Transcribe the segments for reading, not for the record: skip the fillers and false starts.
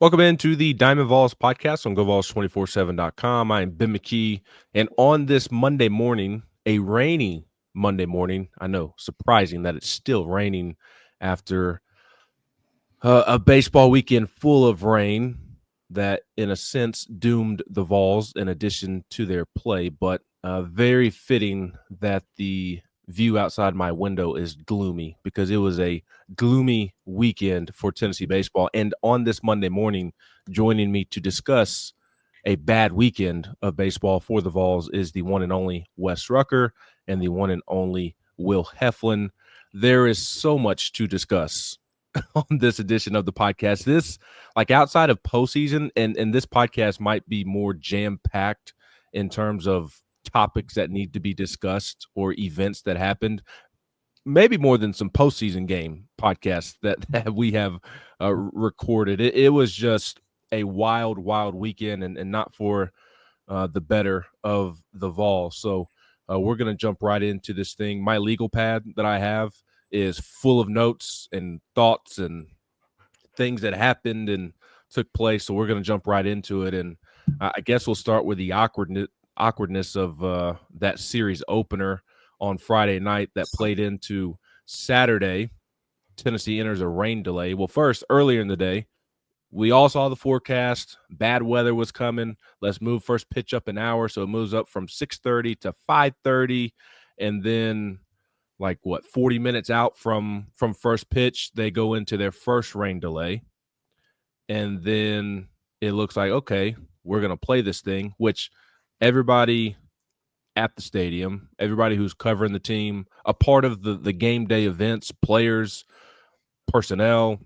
Welcome into the Diamond Vols Podcast on GoVols247.com. I'm Ben McKee, and on this Monday morning, a rainy Monday morning, I know, surprising that it's still raining after a baseball weekend full of rain that, in a sense, doomed the Vols in addition to their play, but very fitting that the view outside my window is gloomy because it was a gloomy weekend for Tennessee baseball. And on this Monday morning, joining me to discuss a bad weekend of baseball for the Vols is the one and only Wes Rucker and the one and only Will Heflin. There is so much to discuss on this edition of the podcast. This, like, outside of postseason, and this podcast might be more jam-packed in terms of topics that need to be discussed or events that happened, maybe more than some postseason game podcasts that we have recorded. It was just a wild weekend, and not for the better of the Vols. So we're going to jump right into this thing. My legal pad that I have is full of notes and thoughts and things that happened and took place. So we're going to jump right into it. And I guess we'll start with the awkwardness of that series opener on Friday night that played into Saturday. Tennessee enters a rain delay. Well, first, earlier in the day, we all saw the forecast. Bad weather was coming. Let's move first pitch up an hour. So it moves up from 6:30 to 5:30. And then, 40 minutes out from first pitch, they go into their first rain delay. And then it looks like, okay, we're going to play this thing, which everybody at the stadium, everybody who's covering the team, a part of the game day events, players, personnel,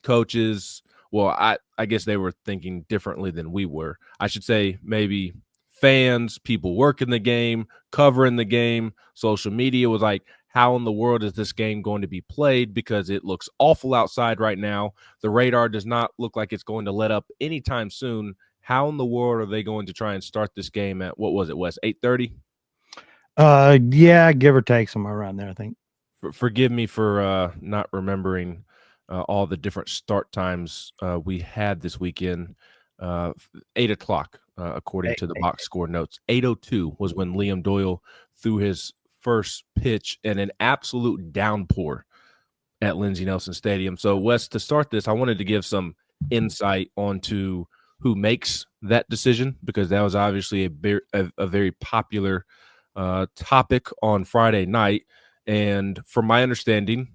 coaches, well, I guess they were thinking differently than we were. I should say maybe fans, people working the game, covering the game, social media was like, how in the world is this game going to be played? Because it looks awful outside right now. The radar does not look like it's going to let up anytime soon. How in the world are they going to try and start this game at, what was it, Wes, 8:30? Yeah, give or take, somewhere around there, I think. Forgive me for not remembering all the different start times we had this weekend. 8 o'clock, according to the box score notes. 8:02 was when Liam Doyle threw his first pitch in an absolute downpour at Lindsey Nelson Stadium. So, Wes, to start this, I wanted to give some insight onto who makes that decision, because that was obviously a very popular topic on Friday night. And from my understanding,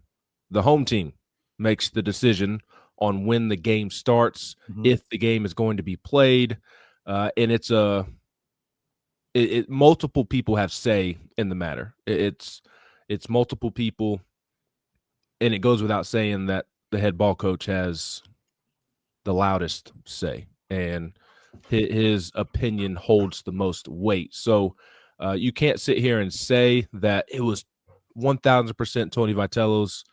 the home team makes the decision on when the game starts, if the game is going to be played. And it's multiple people have say in the matter. It's multiple people, and it goes without saying that the head ball coach has the loudest say, and his opinion holds the most weight. So you can't sit here and say that it was 1,000% Tony Vitello's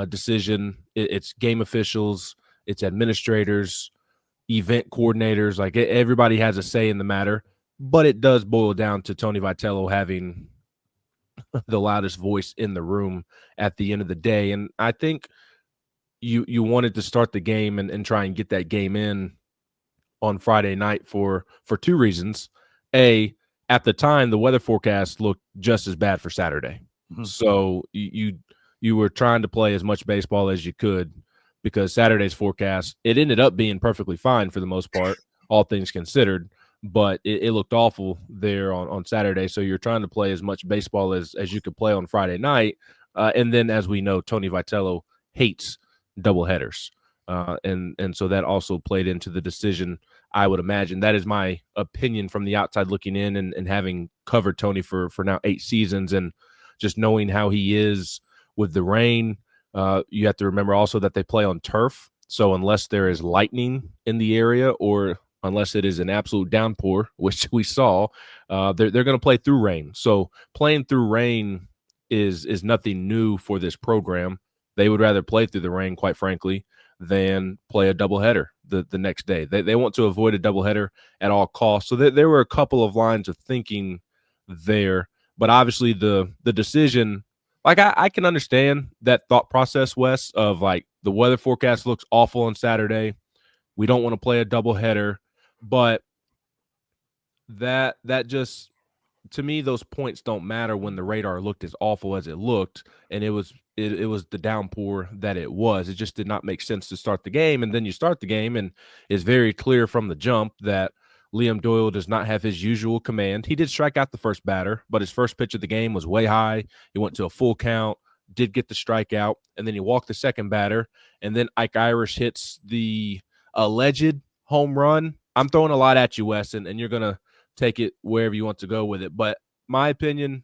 decision. It's game officials, it's administrators, event coordinators. Like, everybody has a say in the matter, but it does boil down to Tony Vitello having the loudest voice in the room at the end of the day. And I think you wanted to start the game and try and get that game in on Friday night for two reasons. A, at the time, the weather forecast looked just as bad for Saturday. So you were trying to play as much baseball as you could, because Saturday's forecast, it ended up being perfectly fine for the most part, all things considered, but it looked awful there on Saturday. So you're trying to play as much baseball as you could play on Friday night. And then, as we know, Tony Vitello hates doubleheaders. And so that also played into the decision, I would imagine. That is my opinion from the outside looking in, and having covered Tony for now 8 seasons, and just knowing how he is with the rain. You have to remember also that they play on turf. So unless there is lightning in the area, or unless it is an absolute downpour, which we saw, they're going to play through rain. So playing through rain is nothing new for this program. They would rather play through the rain, quite frankly, than play a doubleheader the next day. They want to avoid a doubleheader at all costs. So there were a couple of lines of thinking there. But obviously the decision, like, I can understand that thought process, Wes, of like, the weather forecast looks awful on Saturday. We don't want to play a doubleheader, but that just, to me, those points don't matter when the radar looked as awful as it looked, and it was the downpour that it was. It just did not make sense to start the game, and then you start the game, and it's very clear from the jump that Liam Doyle does not have his usual command. He did strike out the first batter, but his first pitch of the game was way high. He went to a full count, did get the strikeout, and then he walked the second batter, and then Ike Irish hits the alleged home run. I'm throwing a lot at you, Wes, and you're going to take it wherever you want to go with it. But my opinion,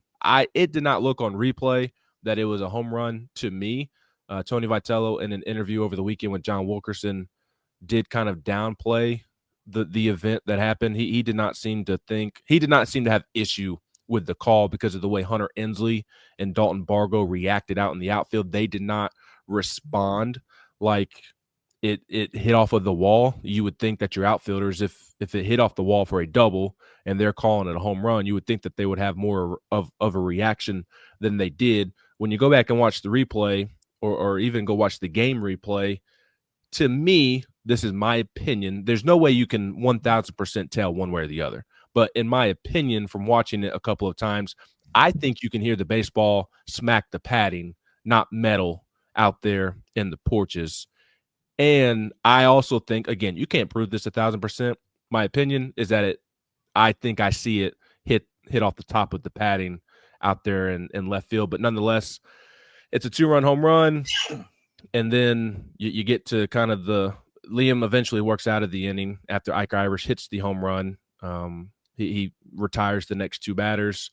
it did not look on replay that it was a home run to me. Tony Vitello, in an interview over the weekend with John Wilkerson, did kind of downplay the event that happened. He did not seem to have issue with the call because of the way Hunter Ensley and Dalton Bargo reacted out in the outfield. They did not respond like it hit off of the wall. You would think that your outfielders, if it hit off the wall for a double and they're calling it a home run, you would think that they would have more of a reaction than they did. When you go back and watch the replay, or even go watch the game replay, to me, this is my opinion, there's no way you can 1,000% tell one way or the other. But in my opinion, from watching it a couple of times, I think you can hear the baseball smack the padding, not metal, out there in the porches. And I also think, again, you can't prove this 1,000%. My opinion is that I think I see it hit off the top of the padding out there in left field. But nonetheless, it's a 2-run home run. And then you get to kind of Liam eventually works out of the inning after Ike Irish hits the home run. He retires the next 2 batters,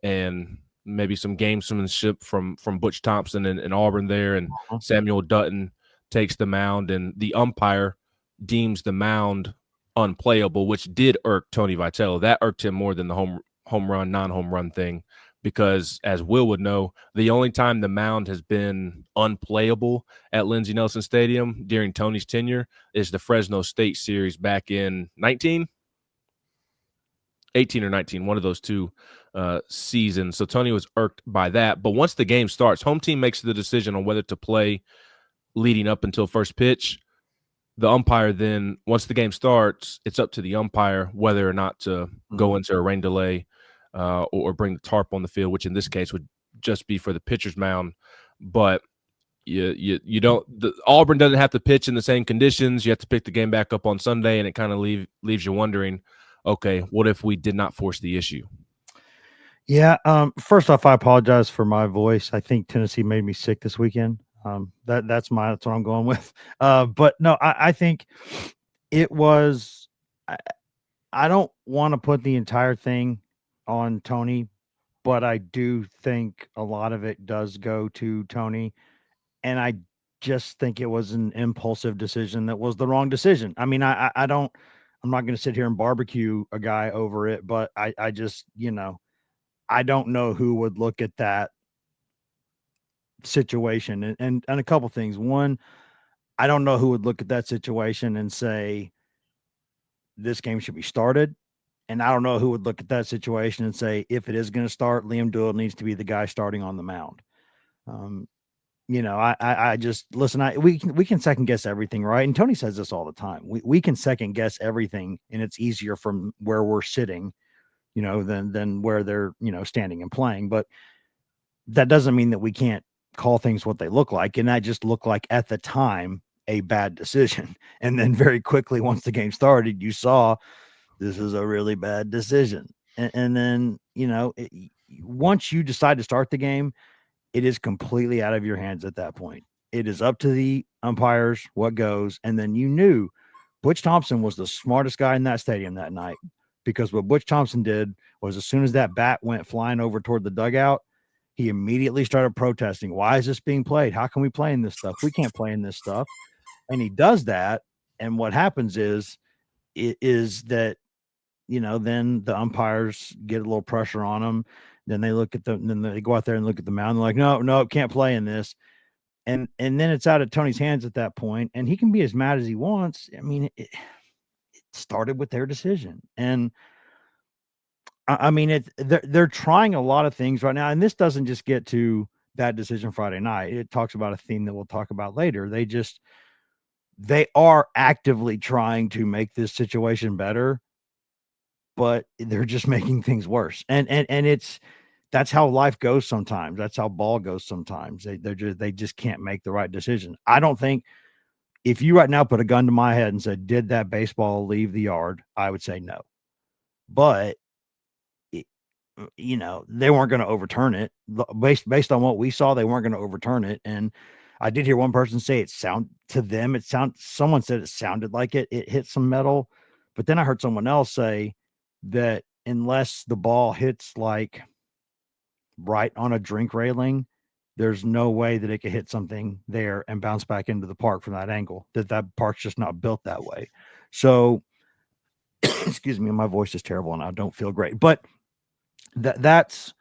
and maybe some gamesmanship from Butch Thompson and Auburn there, and Samuel Dutton takes the mound, and the umpire deems the mound unplayable, which did irk Tony Vitello. That irked him more than the home run, non-home run thing, because as Will would know, the only time the mound has been unplayable at Lindsey Nelson Stadium during Tony's tenure is the Fresno State series back in 18 or 19, one of those two seasons. So Tony was irked by that. But once the game starts, home team makes the decision on whether to play leading up until first pitch. The umpire then, once the game starts, it's up to the umpire whether or not to go into a rain delay or bring the tarp on the field, which in this case would just be for the pitcher's mound. But you don't. Auburn doesn't have to pitch in the same conditions. You have to pick the game back up on Sunday, and it kind of leaves you wondering, okay, what if we did not force the issue? Yeah. First off, I apologize for my voice. I think Tennessee made me sick this weekend. That's what I'm going with. But no, I think it was. I don't want to put the entire thing on Tony, but I do think a lot of it does go to Tony, and I just think it was an impulsive decision that was the wrong decision. I mean, I'm not going to sit here and barbecue a guy over it, but I just, I don't know who would look at that situation and a couple things. One, I don't know who would look at that situation and say this game should be started. And I don't know who would look at that situation and say, if it is going to start, Liam Doyle needs to be the guy starting on the mound. I just listen. We can second guess everything, right? And Tony says this all the time. We can second guess everything, and it's easier from where we're sitting, than where they're standing and playing. But that doesn't mean that we can't call things what they look like. And that just looked like at the time a bad decision. And then very quickly, once the game started, you saw this is a really bad decision. And then once you decide to start the game, it is completely out of your hands at that point. It is up to the umpires what goes. And then you knew Butch Thompson was the smartest guy in that stadium that night, because what Butch Thompson did was, as soon as that bat went flying over toward the dugout, he immediately started protesting. Why is this being played? How can we play in this stuff? We can't play in this stuff. And he does that. And what happens is that, then the umpires get a little pressure on them. Then they then they go out there and look at the mound. They're like, no, can't play in this. And then it's out of Tony's hands at that point, and he can be as mad as he wants. I mean, it started with their decision. And I mean, they're trying a lot of things right now. And this doesn't just get to that decision Friday night. It talks about a theme that we'll talk about later. they are actively trying to make this situation better, but they're just making things worse. And it's that's how life goes sometimes. That's how ball goes sometimes. They just can't make the right decision. I don't think if you right now put a gun to my head and said, "Did that baseball leave the yard?" I would say no. But they weren't going to overturn it based on what we saw. They weren't going to overturn it. And I did hear one person say someone said it sounded like it hit some metal, but then I heard someone else say that unless the ball hits like right on a drink railing, there's no way that it could hit something there and bounce back into the park from that angle. That park's just not built that way. So, excuse me, my voice is terrible and I don't feel great. But that's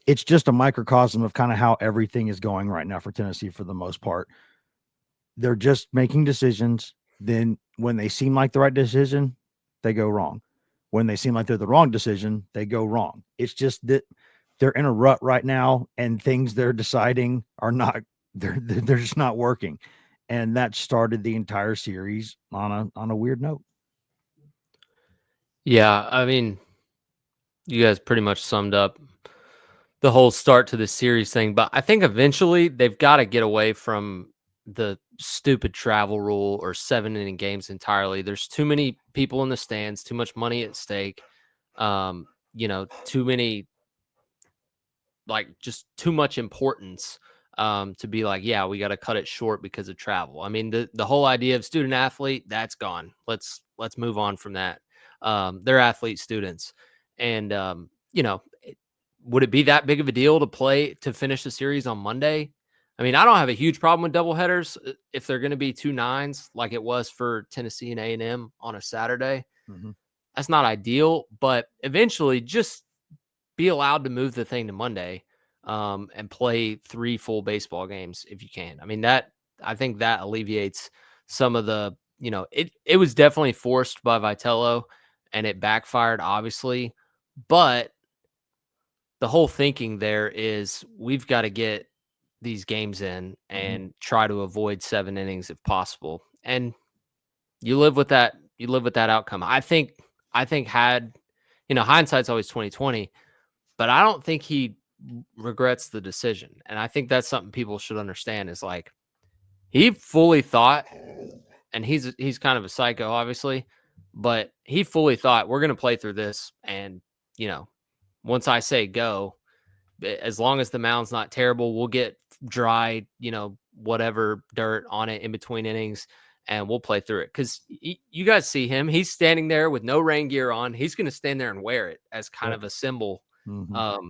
it's just a microcosm of kind of how everything is going right now for Tennessee for the most part. They're just making decisions. Then when they seem like the right decision, they go wrong. When they seem like they're the wrong decision, they go wrong. It's just that they're in a rut right now and things they're deciding are not they're just not working. And that started the entire series on a weird note. Yeah, I mean, you guys pretty much summed up the whole start to the series thing, but I think eventually they've got to get away from the stupid travel rule or 7 inning games entirely. There's too many people in the stands, too much money at stake. Too many, like, just too much importance to be like, yeah, we got to cut it short because of travel. I mean, the whole idea of student athlete, that's gone. Let's move on from that. They're athlete students, and would it be that big of a deal to finish the series on Monday? I mean, I don't have a huge problem with doubleheaders if they're going to be 2 nines like it was for Tennessee and A&M on a Saturday. Mm-hmm. That's not ideal, but eventually just be allowed to move the thing to Monday and play 3 full baseball games if you can. I mean, I think that alleviates some of the, it was definitely forced by Vitello and it backfired, obviously, but the whole thinking there is we've got to get these games in and try to avoid 7 innings if possible. And you live with that. You live with that outcome. I think had, hindsight's always 2020, but I don't think he regrets the decision. And I think that's something people should understand is like, he fully thought, and he's kind of a psycho, obviously, but he fully thought we're going to play through this. And, once I say go, as long as the mound's not terrible, we'll get dry, whatever dirt on it in between innings, and we'll play through it. Because you guys see him; he's standing there with no rain gear on. He's going to stand there and wear it as kind of a symbol. Mm-hmm.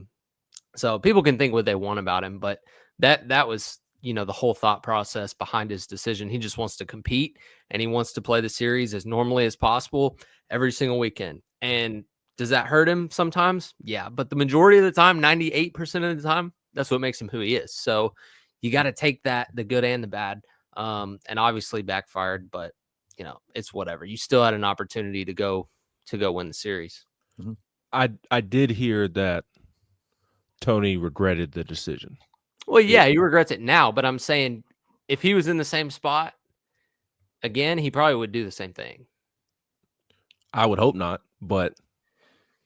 So people can think what they want about him, but that was the whole thought process behind his decision. He just wants to compete and he wants to play the series as normally as possible every single weekend. And does that hurt him sometimes? Yeah. But the majority of the time, 98% of the time, that's what makes him who he is. So you got to take that, the good and the bad. And obviously backfired, but it's whatever. You still had an opportunity to go win the series. Mm-hmm. I did hear that Tony regretted the decision. Well, yeah, he regrets it now, but I'm saying if he was in the same spot again, he probably would do the same thing. I would hope not, but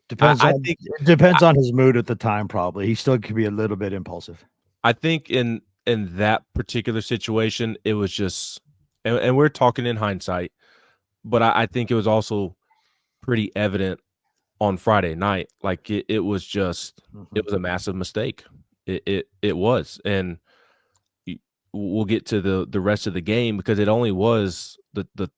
depends on his mood at the time. Probably he still could be a little bit impulsive. I think in that particular situation, it was just, and we're talking in hindsight, but I think it was also pretty evident on Friday night. Like it was just, it was a massive mistake. It was, and we'll get to the rest of the game because it only was the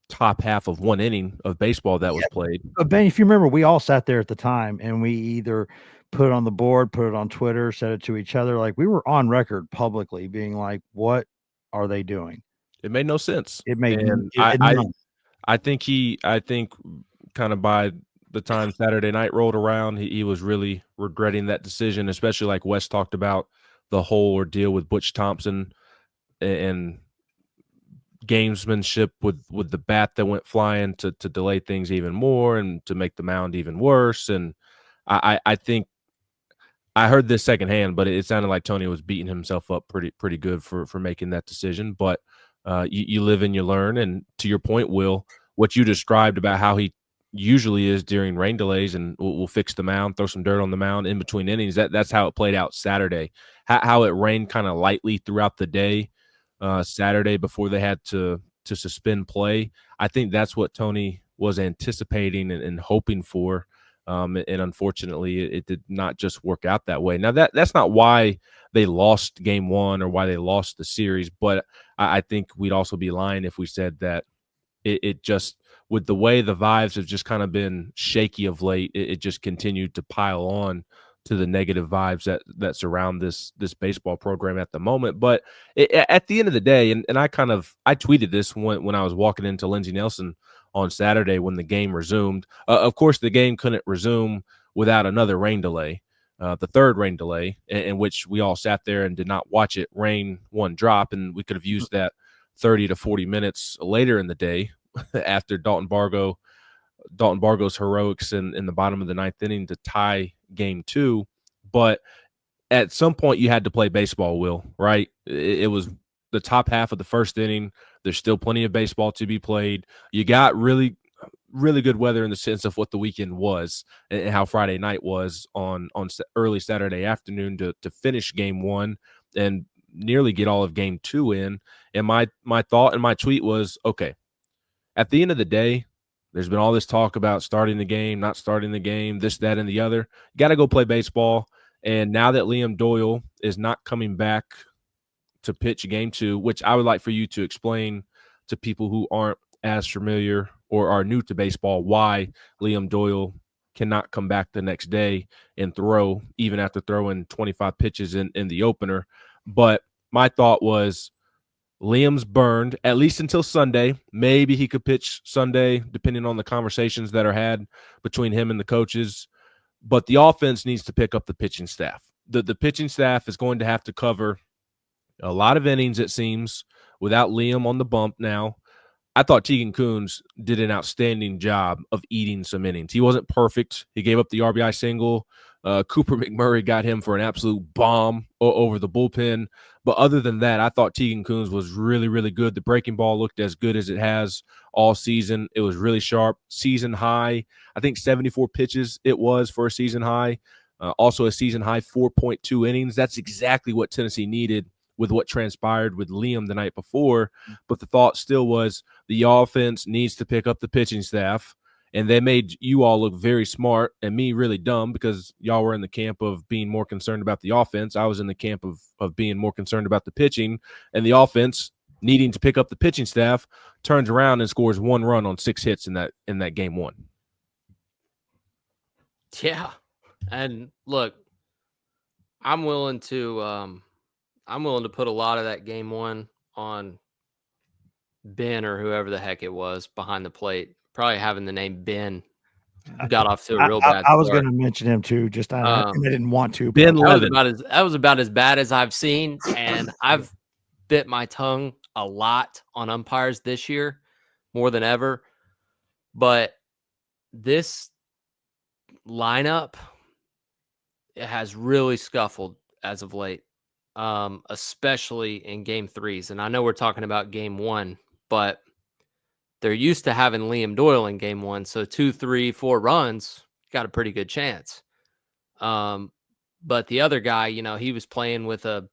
top half of 1 inning of baseball that was played. But Ben, if you remember, we all sat there at the time and we either put it on the board, put it on Twitter, said it to each other. Like we were on record publicly being like, what are they doing? It made no sense. It made I think kind of by the time Saturday night rolled around, he was really regretting that decision, especially like Wes talked about the whole ordeal with Butch Thompson and gamesmanship with the bat that went flying to delay things even more and to make the mound even worse. And I think I heard this secondhand, but it sounded like Tony was beating himself up pretty good for making that decision. But You live and you learn. And to your point, Will, what you described about how he usually is during rain delays, and we'll fix the mound, throw some dirt on the mound in between innings. That's how it played out Saturday. How it rained kind of lightly throughout the day Saturday before they had to suspend play. I think that's what Tony was anticipating and hoping for. And unfortunately, it did not just work out that way. Now, that's not why they lost game one or why they lost the series, but I think we'd also be lying if we said that it just, with the way the vibes have just kind of been shaky of late, it just continued to pile on to the negative vibes that surround this baseball program at the moment. But at the end of the day, and I tweeted this when I was walking into Lindsey Nelson on Saturday when the game resumed. Of course, the game couldn't resume without another rain delay. The third rain delay, in which we all sat there and did not watch it rain one drop, and we could have used that 30 to 40 minutes later in the day after Dalton Bargo's heroics in the bottom of the ninth inning to tie game two. But at some point you had to play baseball, Will, right? It was the top half of the first inning. There's still plenty of baseball to be played. You got really good weather in the sense of what the weekend was and how Friday night was on early Saturday afternoon to finish game one and nearly get all of game two in. And my thought and my tweet was, okay, at the end of the day, there's been all this talk about starting the game, not starting the game, this, that, and the other. You got to go play baseball. And now that Liam Doyle is not coming back to pitch game two, which I would like for you to explain to people who aren't as familiar or are new to baseball, why Liam Doyle cannot come back the next day and throw, even after throwing 25 pitches in the opener. But my thought was, Liam's burned, at least until Sunday. Maybe he could pitch Sunday, depending on the conversations that are had between him and the coaches. But the offense needs to pick up the pitching staff. The pitching staff is going to have to cover a lot of innings, it seems, without Liam on the bump now. I thought Tegan Coons did an outstanding job of eating some innings. He wasn't perfect. He gave up the RBI single. Cooper McMurray got him for an absolute bomb over the bullpen. But other than that, I thought Tegan Coons was really, really good. The breaking ball looked as good as it has all season. It was really sharp. Season high, I think 74 pitches it was for a season high. Also a season high 4.2 innings. That's exactly what Tennessee needed with what transpired with Liam the night before. But the thought still was the offense needs to pick up the pitching staff. And they made you all look very smart and me really dumb because y'all were in the camp of being more concerned about the offense. I was in the camp of being more concerned about the pitching, and the offense needing to pick up the pitching staff turns around and scores 1 run on 6 hits in that game one. Yeah. And look, I'm willing to put a lot of that game one on Ben or whoever the heck it was behind the plate. Probably having the name Ben got off to a real bad start. I was going to mention him too, just I didn't want to. Ben that was about as bad as I've seen, and I've bit my tongue a lot on umpires this year, more than ever. But this lineup, it has really scuffled as of late, especially in game threes. And I know we're talking about game one, but they're used to having Liam Doyle in game one. So 2, 3, 4 runs, got a pretty good chance. But the other guy, he was playing with a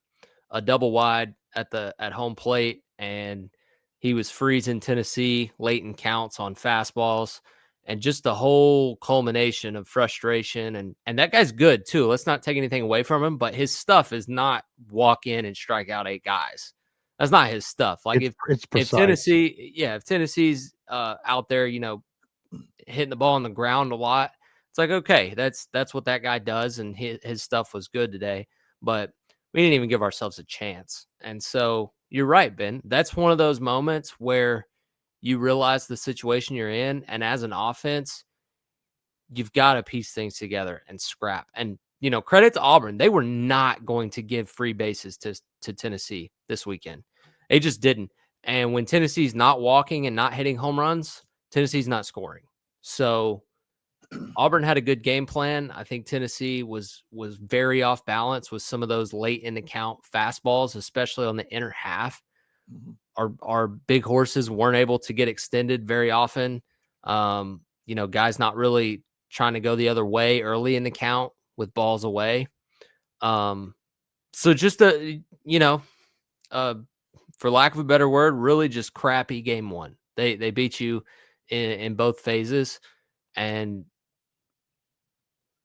double wide at home plate, and he was freezing Tennessee late in counts on fastballs, and just the whole culmination of frustration. And that guy's good too. Let's not take anything away from him, but his stuff is not walk in and strike out 8 guys. That's not his stuff. Like if Tennessee's out there, hitting the ball on the ground a lot, it's like, okay, that's what that guy does. And his stuff was good today, but we didn't even give ourselves a chance. And so you're right, Ben. That's one of those moments where you realize the situation you're in. And as an offense, you've got to piece things together and scrap. And, credit to Auburn. They were not going to give free bases to Tennessee this weekend. They just didn't. And when Tennessee's not walking and not hitting home runs, Tennessee's not scoring. So Auburn had a good game plan. I think Tennessee was very off balance with some of those late in the count fastballs, especially on the inner half. our big horses weren't able to get extended very often. Guys not really trying to go the other way early in the count with balls away. So just for lack of a better word, really just crappy game one. They beat you in both phases, and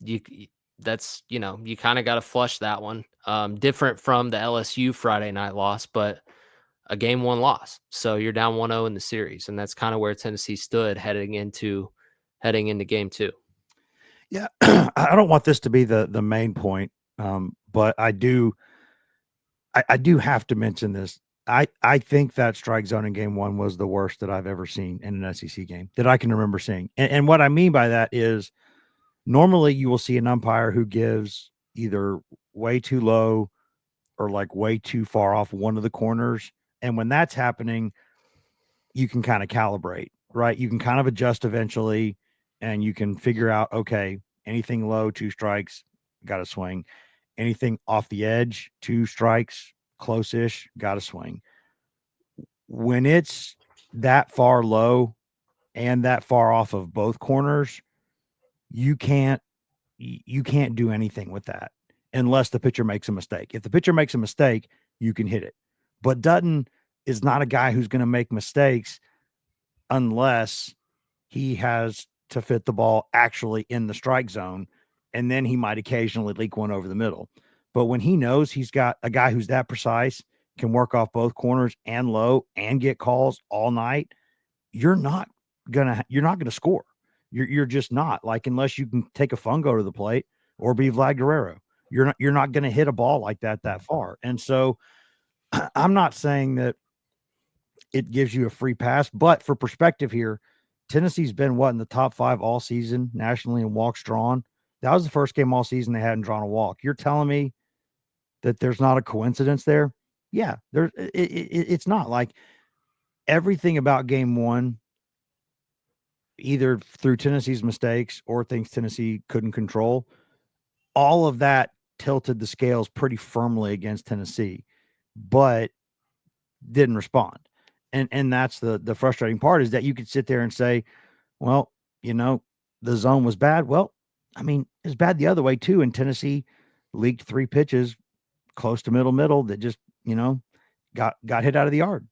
you kind of got to flush that one. Different from the LSU Friday night loss, but a game one loss. So you're down 1-0 in the series, and that's kind of where Tennessee stood heading into game two. Yeah, I don't want this to be the main point, but I do have to mention this. I think that strike zone in game one was the worst that I've ever seen in an SEC game that I can remember seeing. And what I mean by that is normally you will see an umpire who gives either way too low or like way too far off one of the corners. And when that's happening, you can kind of calibrate, right? You can kind of adjust eventually and you can figure out, okay, anything low, 2 strikes, got to swing. Anything off the edge, 2 strikes, close-ish, got to swing. When it's that far low and that far off of both corners, you can't do anything with that unless the pitcher makes a mistake. If the pitcher makes a mistake, you can hit it. But Dutton is not a guy who's going to make mistakes unless he has to fit the ball actually in the strike zone, and then he might occasionally leak one over the middle. But when he knows he's got a guy who's that precise, can work off both corners and low and get calls all night, you're not gonna score. You're just not, like, unless you can take a fungo to the plate or be Vlad Guerrero. You're not going to hit a ball like that far. And so I'm not saying that it gives you a free pass, but for perspective here, Tennessee's been in the top 5 all season nationally in walks drawn. That was the first game all season they hadn't drawn a walk. You're telling me that there's not a coincidence there? Yeah, it's not. Like, everything about game one, either through Tennessee's mistakes or things Tennessee couldn't control, all of that tilted the scales pretty firmly against Tennessee, but didn't respond. And that's the frustrating part, is that you could sit there and say, well, the zone was bad. Well, I mean, it's bad the other way too. And Tennessee leaked 3 pitches close to middle that just, got hit out of the yard.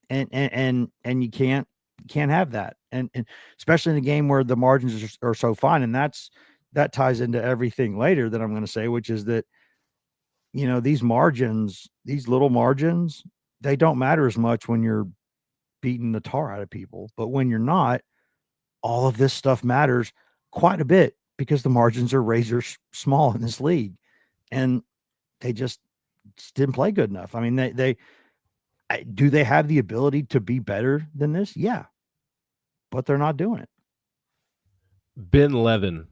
And you can't have that. And especially in a game where the margins are so fine. And that ties into everything later that I'm going to say, which is that, these margins, these little margins, they don't matter as much when you're beating the tar out of people. But when you're not, all of this stuff matters quite a bit, because the margins are razor small in this league, and they just didn't play good enough. I mean, do they have the ability to be better than this? Yeah, but they're not doing it. Ben Levin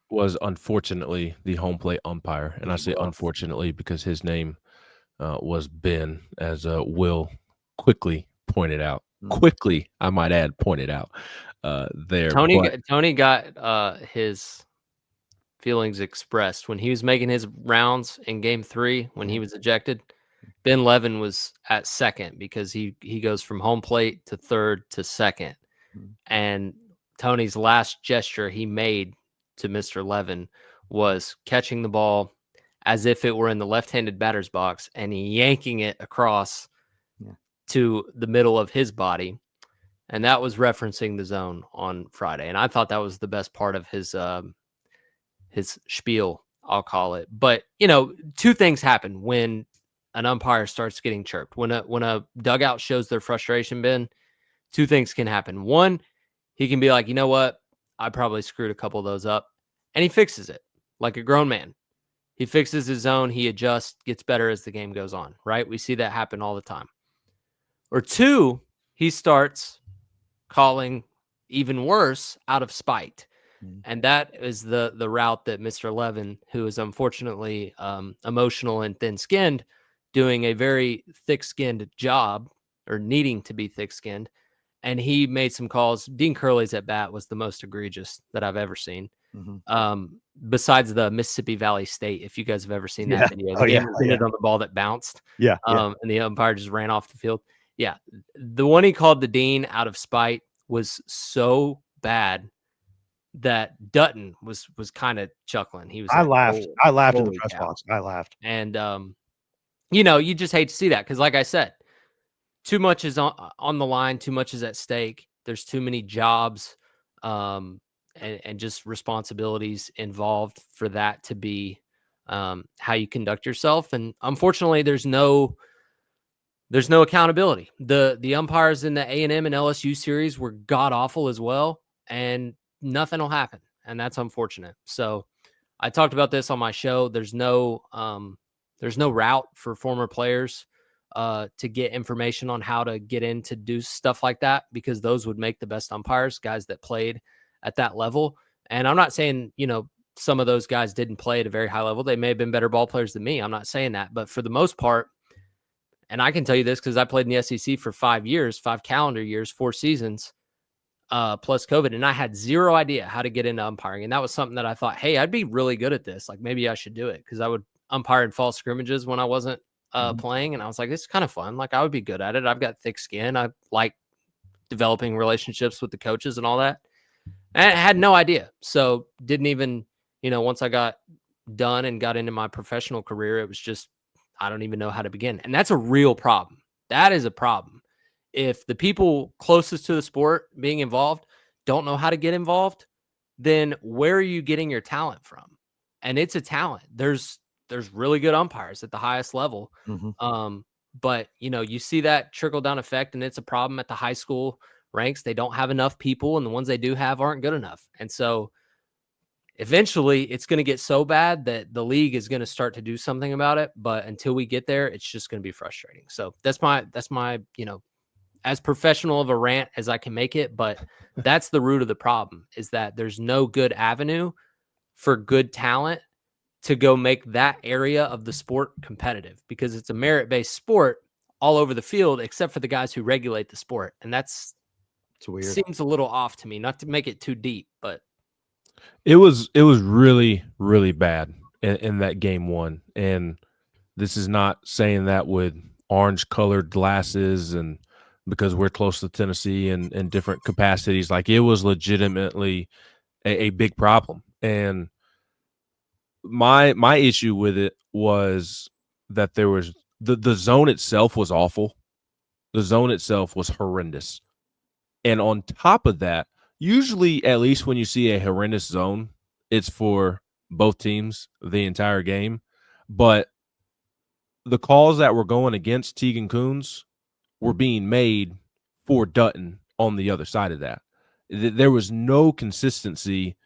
was unfortunately the home plate umpire, and I say unfortunately because his name was Ben, as Will quickly pointed out. Quickly, I might add, pointed out there. Tony got his feelings expressed when he was making his rounds in game 3 when he was ejected. Ben Levin was at second because he goes from home plate to third to second. And Tony's last gesture he made to Mr. Levin was catching the ball as if it were in the left-handed batter's box and yanking it across to the middle of his body. And that was referencing the zone on Friday. And I thought that was the best part of his spiel, I'll call it. But, 2 things happen when an umpire starts getting chirped. When a dugout shows their frustration, Ben, 2 things can happen. One, he can be like, you know what? I probably screwed a couple of those up. And he fixes it like a grown man. He fixes his zone. He adjusts, gets better as the game goes on, right? We see that happen all the time. Or 2, he starts calling even worse out of spite. And that is the route that Mr. Levin, who is unfortunately emotional and thin-skinned, doing a very thick-skinned job, or needing to be thick-skinned. And he made some calls. Dean Curley's at bat was the most egregious that I've ever seen. Besides the Mississippi Valley State, if you guys have ever seen that video, the game ended on the ball that bounced. And the umpire just ran off the field. Yeah, the one he called the Dean out of spite was so bad that Dutton was kind of chuckling. He was I like, laughed. "Oh, I laughed in the holy press cow." box. I laughed. And you just hate to see that because, like I said, too much is on the line, too much is at stake. There's too many jobs and just responsibilities involved for that to be how you conduct yourself. And unfortunately, there's no accountability. The umpires in the A&M and LSU series were god awful as well, and nothing will happen, and that's unfortunate. So I talked about this on my show. There's no route for former players to get information on how to get in to do stuff like that, because those would make the best umpires, guys that played at that level. And I'm not saying, some of those guys didn't play at a very high level. They may have been better ball players than me. I'm not saying that, but for the most part, and I can tell you this because I played in the SEC for 5 years, 5 calendar years, 4 seasons, plus COVID, and I had zero idea how to get into umpiring. And that was something that I thought, hey, I'd be really good at this. Like maybe I should do it, because I would umpire in fall scrimmages when I wasn't playing, and I was like, this is kind of fun. Like I would be good at it. I've got thick skin. I like developing relationships with the coaches and all that. And I had no idea, so didn't even, once I got done and got into my professional career, it was just, I don't even know how to begin. And that's a real problem. That is a problem. If the people closest to the sport being involved don't know how to get involved, then where are you getting your talent from? And it's a talent. There's really good umpires at the highest level. But you see that trickle down effect, and it's a problem at the high school ranks. They don't have enough people, and the ones they do have aren't good enough. And so eventually it's going to get so bad that the league is going to start to do something about it. But until we get there, it's just going to be frustrating. So that's my, as professional of a rant as I can make it. But that's the root of the problem, is that there's no good avenue for good talent to go make that area of the sport competitive, because it's a merit-based sport all over the field, except for the guys who regulate the sport. And it's weird. Seems a little off to me, not to make it too deep, but it was really, really bad in that game one. And this is not saying that with orange colored glasses and because we're close to Tennessee and in different capacities. Like it was legitimately a big problem. And my issue with it was that there was the zone itself was awful. The zone itself was horrendous. And on top of that, usually at least when you see a horrendous zone, it's for both teams the entire game. But the calls that were going against Tegan Coons were being made for Dutton on the other side of that. There was no consistency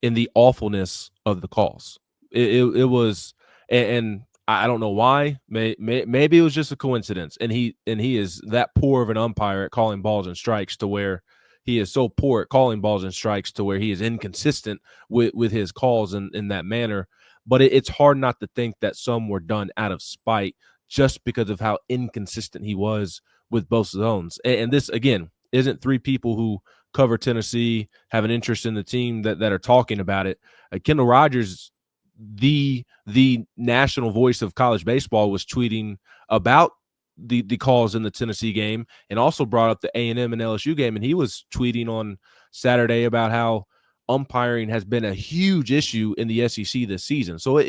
in the awfulness of the calls. It was, and I don't know why. Maybe it was just a coincidence. And he is that poor of an umpire at calling balls and strikes, to where he is so poor at calling balls and strikes to where he is inconsistent with his calls in that manner. But it's hard not to think that some were done out of spite just because of how inconsistent he was with both zones. And this, again, isn't 3 people who cover Tennessee, have an interest in the team that are talking about it. Kendall Rogers, the national voice of college baseball, was tweeting about the calls in the Tennessee game, and also brought up the A&M and LSU game. And he was tweeting on Saturday about how umpiring has been a huge issue in the SEC this season. So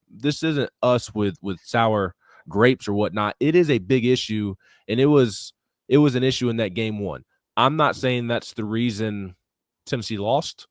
this isn't us with sour grapes or whatnot. It is a big issue, and it was an issue in that game one. I'm not saying that's the reason Tennessee lost,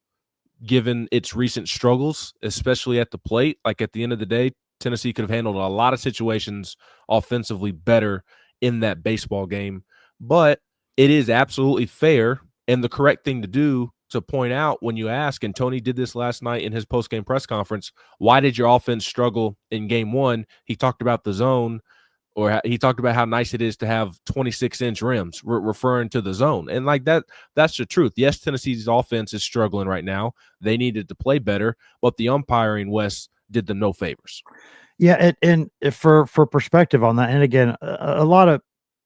given its recent struggles, especially at the plate. Like at the end of the day, Tennessee could have handled a lot of situations offensively better in that baseball game. But it is absolutely fair and the correct thing to do to point out when you ask, and Tony did this last night in his post-game press conference, why did your offense struggle in game one? He talked about the zone, or he talked about how nice it is to have 26-inch rims, referring to the zone. And like that's the truth. Yes, Tennessee's offense is struggling right now. They needed to play better, but the umpiring, Wes, did them no favors. Yeah, and for perspective on that, and again, a lot of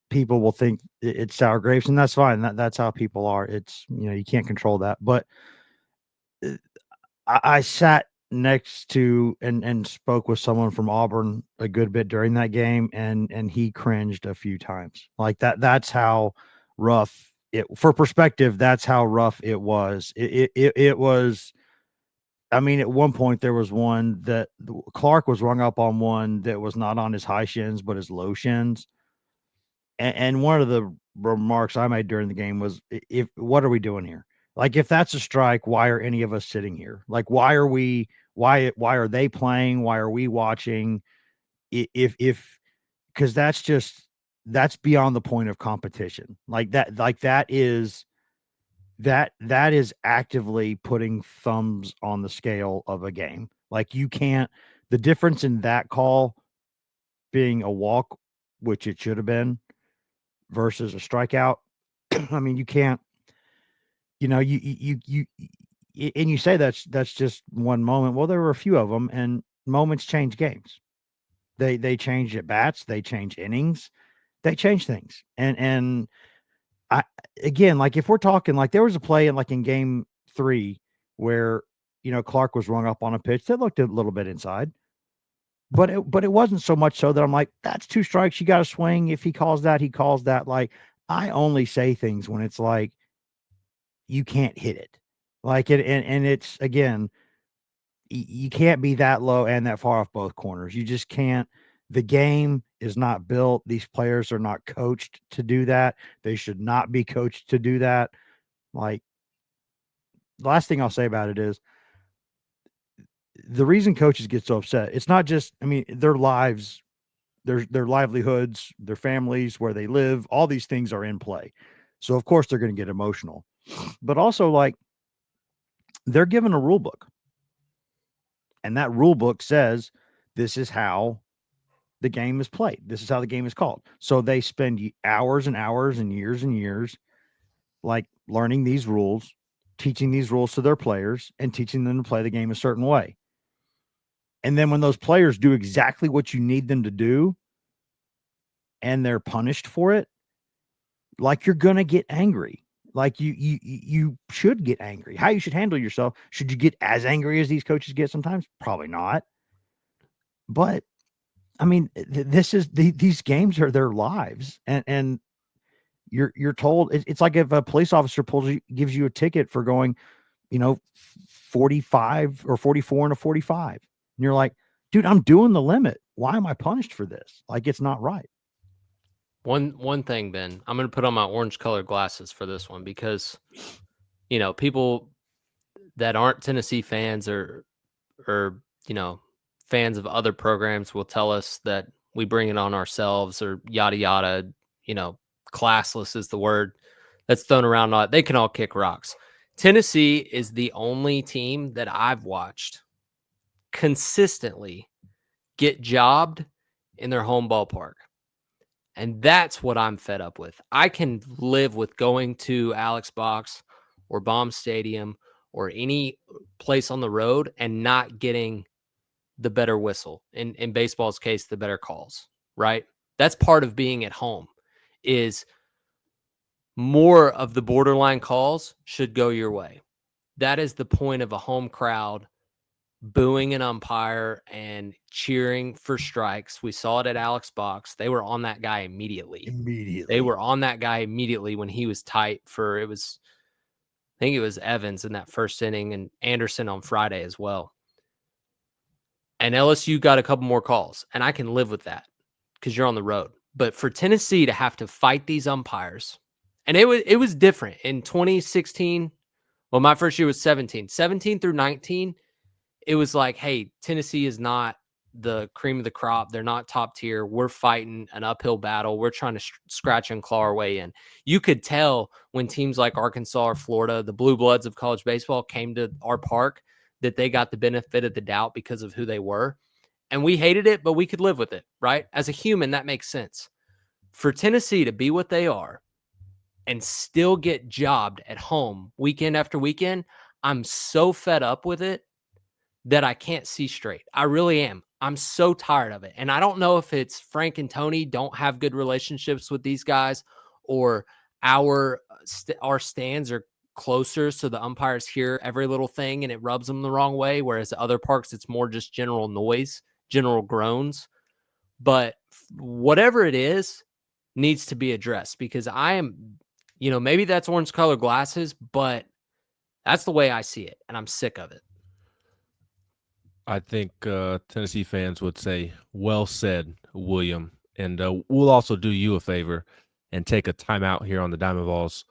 people will think it's sour grapes, and that's fine. That's how people are. It's, you can't control that. But I sat next to and spoke with someone from Auburn a good bit during that game, and he cringed a few times. Like that's how rough it, for perspective, that's how rough it was. It was, I mean, at one point there was one that Clark was rung up on one that was not on his high shins but his low shins. And one of the remarks I made during the game was, if what are we doing here? Like, if that's a strike, why are any of us sitting here? Like, why are they playing? Why are we watching? If because that's beyond the point of competition. That is actively putting thumbs on the scale of a game. Like, you can't, the difference in that call being a walk, which it should have been, versus a strikeout. I mean, you can't, and you say that's just one moment. Well, there were a few of them, and moments change games. They change at bats, they change innings, they change things. And I, again, like, if we're talking, like, there was a play in game 3 where, Clark was rung up on a pitch that looked a little bit inside. But it wasn't so much so that I'm like, that's 2 strikes, you got to swing. If he calls that, he calls that. Like, I only say things when it's like, you can't hit it. Like, and it's, again, you can't be that low and that far off both corners. You just can't. The game is not built. These players are not coached to do that. They should not be coached to do that. Like, the last thing I'll say about it is, the reason coaches get so upset, it's not just, I mean, their lives, their livelihoods, their families, where they live, all these things are in play. So of course they're going to get emotional, but also, like, they're given a rule book, and that rule book says this is how the game is played. This is how the game is called. So they spend hours and hours and years, like, learning these rules, teaching these rules to their players, and teaching them to play the game a certain way. And then when those players do exactly what you need them to do, and they're punished for it, like, you're going to get angry. Like, you should get angry. How you should handle yourself. Should you get as angry as these coaches get sometimes? Probably not. But I mean, these games are their lives, and you're told, it's like if a police officer gives you a ticket for going, 45 or 44 and a 45, and you're like, dude, I'm doing the limit. Why am I punished for this? Like, it's not right. One thing, Ben, I'm going to put on my orange colored glasses for this one, because, people that aren't Tennessee fans or fans of other programs will tell us that we bring it on ourselves, or yada, yada. Classless is the word that's thrown around. They can all kick rocks. Tennessee is the only team that I've watched consistently get jobbed in their home ballpark. And that's what I'm fed up with. I can live with going to Alex Box or Baum Stadium or any place on the road and not getting the better whistle. In baseball's case, the better calls, right? That's part of being at home, is more of the borderline calls should go your way. That is the point of a home crowd booing an umpire and cheering for strikes. We saw it at Alex Box. They were on that guy immediately. They were on that guy immediately when he was tight for, I think it was Evans in that first inning, and Anderson on Friday as well. And LSU got a couple more calls, and I can live with that because you're on the road. But for Tennessee to have to fight these umpires, and it was different in 2016. Well, my first year was 17 through 19. It was like, hey, Tennessee is not the cream of the crop. They're not top tier. We're fighting an uphill battle. We're trying to scratch and claw our way in. You could tell when teams like Arkansas or Florida, the blue bloods of college baseball, came to our park, that they got the benefit of the doubt because of who they were. And we hated it, but we could live with it, right? As a human, that makes sense. For Tennessee to be what they are and still get jobbed at home weekend after weekend, I'm so fed up with it that I can't see straight. I really am. I'm so tired of it. And I don't know if it's Frank and Tony don't have good relationships with these guys, or our stands are closer, so the umpires hear every little thing and it rubs them the wrong way, whereas at other parks it's more just general noise, general groans. But whatever it is needs to be addressed, because I am, maybe that's orange colored glasses, but that's the way I see it, and I'm sick of it. I think Tennessee fans would say, well said, William. And we'll also do you a favor and take a timeout here on the Diamond Vols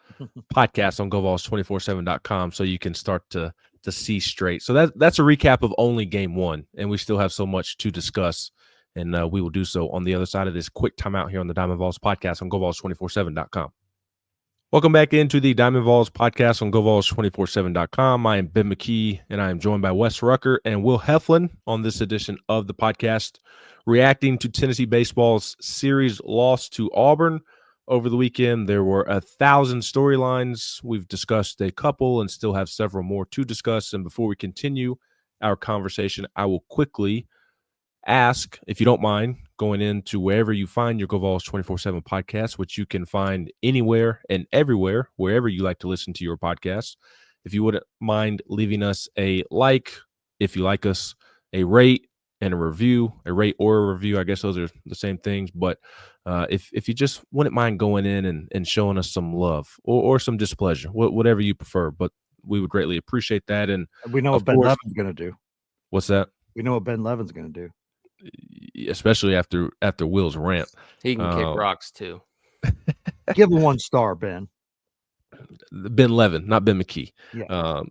podcast on GoVols247.com so you can start to see straight. So that's a recap of only game one, and we still have so much to discuss, and we will do so on the other side of this quick timeout here on the Diamond Vols podcast on GoVols247.com. Welcome back into the Diamond Vols podcast on GoVols247.com. I am Ben McKee, and I am joined by Wes Rucker and Will Heflin on this edition of the podcast, reacting to Tennessee baseball's series loss to Auburn over the weekend. There were 1,000 storylines. We've discussed a couple and still have several more to discuss. And before we continue our conversation, I will quickly ask, if you don't mind, going into wherever you find your Go Vols 24/7 podcast, which you can find anywhere and everywhere, wherever you like to listen to your podcasts. If you wouldn't mind leaving us a like, if you like us, a rate and a review, a rate or a review. I guess those are the same things, but if you just wouldn't mind going in and showing us some love or some displeasure, whatever you prefer, but we would greatly appreciate that. And we know what Ben Levin's going to do. What's that? We know what Ben Levin's going to do. Especially after Will's rant. He can kick rocks too. Give him 1 star, Ben. Ben Levin, not Ben McKee. Yeah.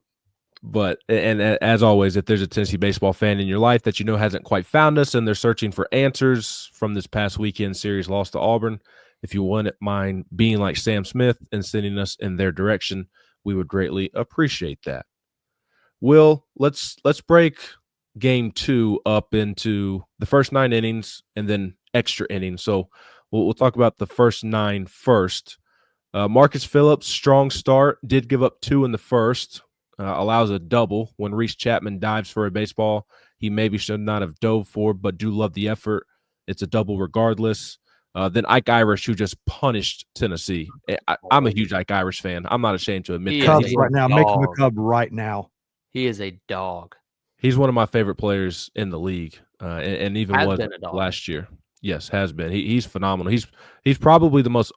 But as always, if there's a Tennessee baseball fan in your life that hasn't quite found us and they're searching for answers from this past weekend series loss to Auburn, if you wouldn't mind being like Sam Smith and sending us in their direction, we would greatly appreciate that. Will, let's break game 2 up into the first 9 innings and then extra innings. So we'll talk about the first 9 first. Marcus Phillips, strong start, did give up 2 in the first, allows a double when Reese Chapman dives for a baseball he maybe should not have dove for, but do love the effort. It's a double regardless. Then Ike Irish, who just punished Tennessee. I'm a huge Ike Irish fan. I'm not ashamed to admit that. Cubs right now. Make him a Cub right now. He is a dog. He's one of my favorite players in the league, and even was last year. Yes, has been. He's phenomenal. He's probably the most.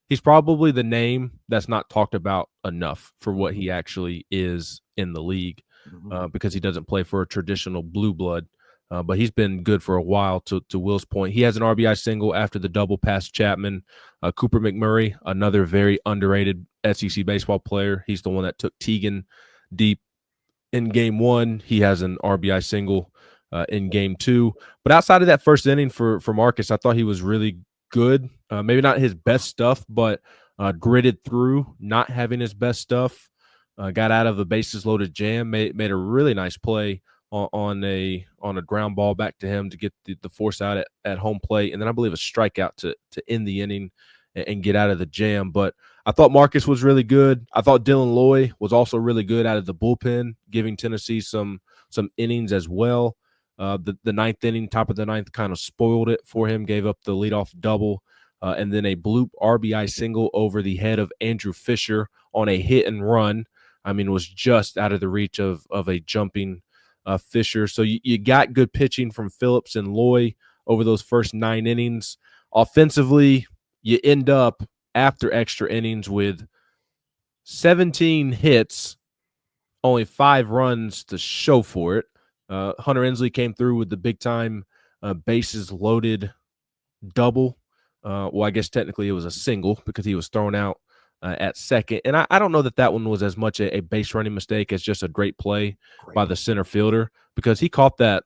He's probably the name that's not talked about enough for what he actually is in the league, because he doesn't play for a traditional blue blood. But he's been good for a while. To Will's point, he has an RBI single after the double past Chapman. Cooper McMurray, another very underrated SEC baseball player. He's the one that took Teagan deep in game 1. He has an RBI single in game 2. But outside of that first inning for Marcus, I thought he was really good. Maybe not his best stuff, but gritted through, not having his best stuff. Got out of the bases loaded jam, made a really nice play on a ground ball back to him to get the force out at home plate, and then I believe a strikeout to end the inning and get out of the jam. But I thought Marcus was really good. I thought Dylan Loy was also really good out of the bullpen, giving Tennessee some innings as well. The 9th inning, top of the 9th, kind of spoiled it for him, gave up the leadoff double, and then a bloop RBI single over the head of Andrew Fisher on a hit and run. I mean, it was just out of the reach of a jumping Fisher. So you got good pitching from Phillips and Loy over those first 9 innings. Offensively, you end up after extra innings with 17 hits, only 5 runs to show for it. Hunter Ensley came through with the big-time bases loaded double. Well, I guess technically it was a single because he was thrown out at second. And I don't know that one was as much a base running mistake as just a great play by the center fielder, because he caught that.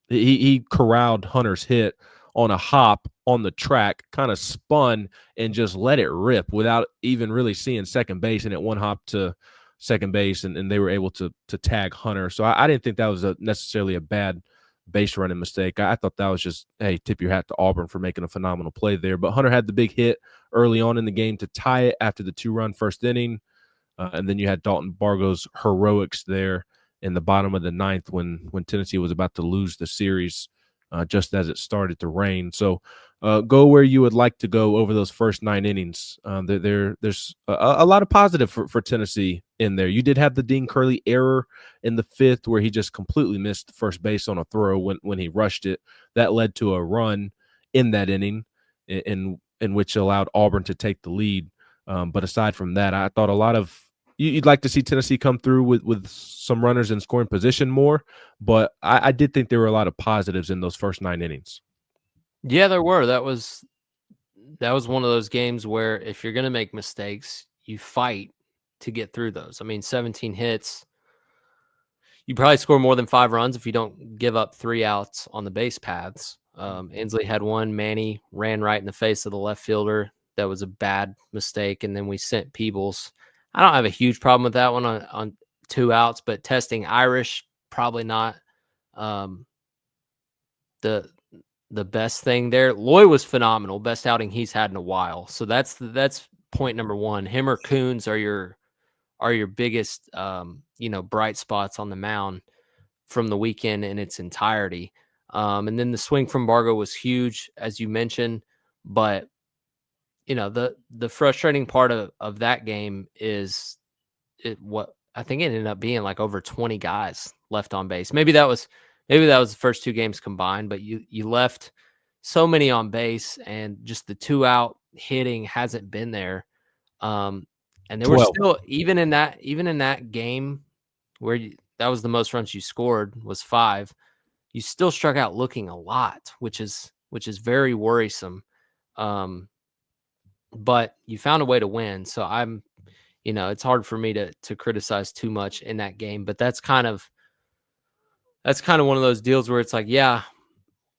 He corralled Hunter's hit on a hop on the track, kind of spun and just let it rip without even really seeing second base, and it one hop to second base, and they were able to tag Hunter. So I didn't think that was necessarily a bad base running mistake. I thought that was just, hey, tip your hat to Auburn for making a phenomenal play there. But Hunter had the big hit early on in the game to tie it after the 2-run first inning. And then you had Dalton Bargo's heroics there in the bottom of the 9th when Tennessee was about to lose the series just as it started to rain. So go where you would like to go over those first 9 innings. There's a lot of positive for Tennessee in there. You did have the Dean Curley error in the 5th where he just completely missed first base on a throw when he rushed it. That led to a run in that inning in which allowed Auburn to take the lead. But aside from that, I thought a lot of you'd like to see Tennessee come through with some runners in scoring position more, but I did think there were a lot of positives in those first 9 innings. Yeah, there were. That was one of those games where if you're going to make mistakes, you fight to get through those. I mean, 17 hits. You probably score more than 5 runs if you don't give up 3 outs on the base paths. Inslee had one. Manny ran right in the face of the left fielder. That was a bad mistake. And then we sent Peebles. I don't have a huge problem with that one on 2 outs, but testing Irish, probably not the best thing there. Loy was phenomenal. Best outing he's had in a while. So that's point number 1. Him or Coons are your biggest bright spots on the mound from the weekend in its entirety. And then the swing from Bargo was huge, as you mentioned. But the frustrating part of that game is what I think it ended up being like over 20 guys left on base. Maybe that was the first 2 games combined, but you left so many on base, and just the 2 out hitting hasn't been there. And there were still even in that game where that was the most runs you scored was 5. You still struck out looking a lot, which is very worrisome. But you found a way to win. So it's hard for me to criticize too much in that game, but that's kind of one of those deals where it's like, yeah,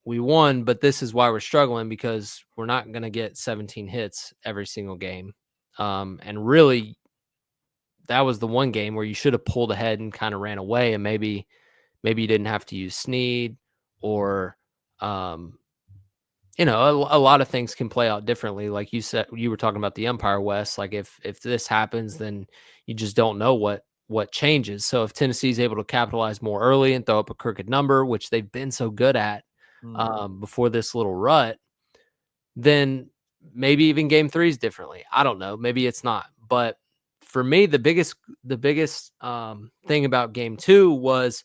we won, but this is why we're struggling, because we're not going to get 17 hits every single game. And really, that was the one game where you should have pulled ahead and kind of ran away, and maybe you didn't have to use Snead, or a lot of things can play out differently. Like you said, you were talking about the umpire, Wes. Like if this happens, then you just don't know what changes. So if Tennessee's able to capitalize more early and throw up a crooked number, which they've been so good at before this little rut, then maybe even game 3 is differently. I don't know. Maybe it's not. But for me, the biggest thing about game 2 was,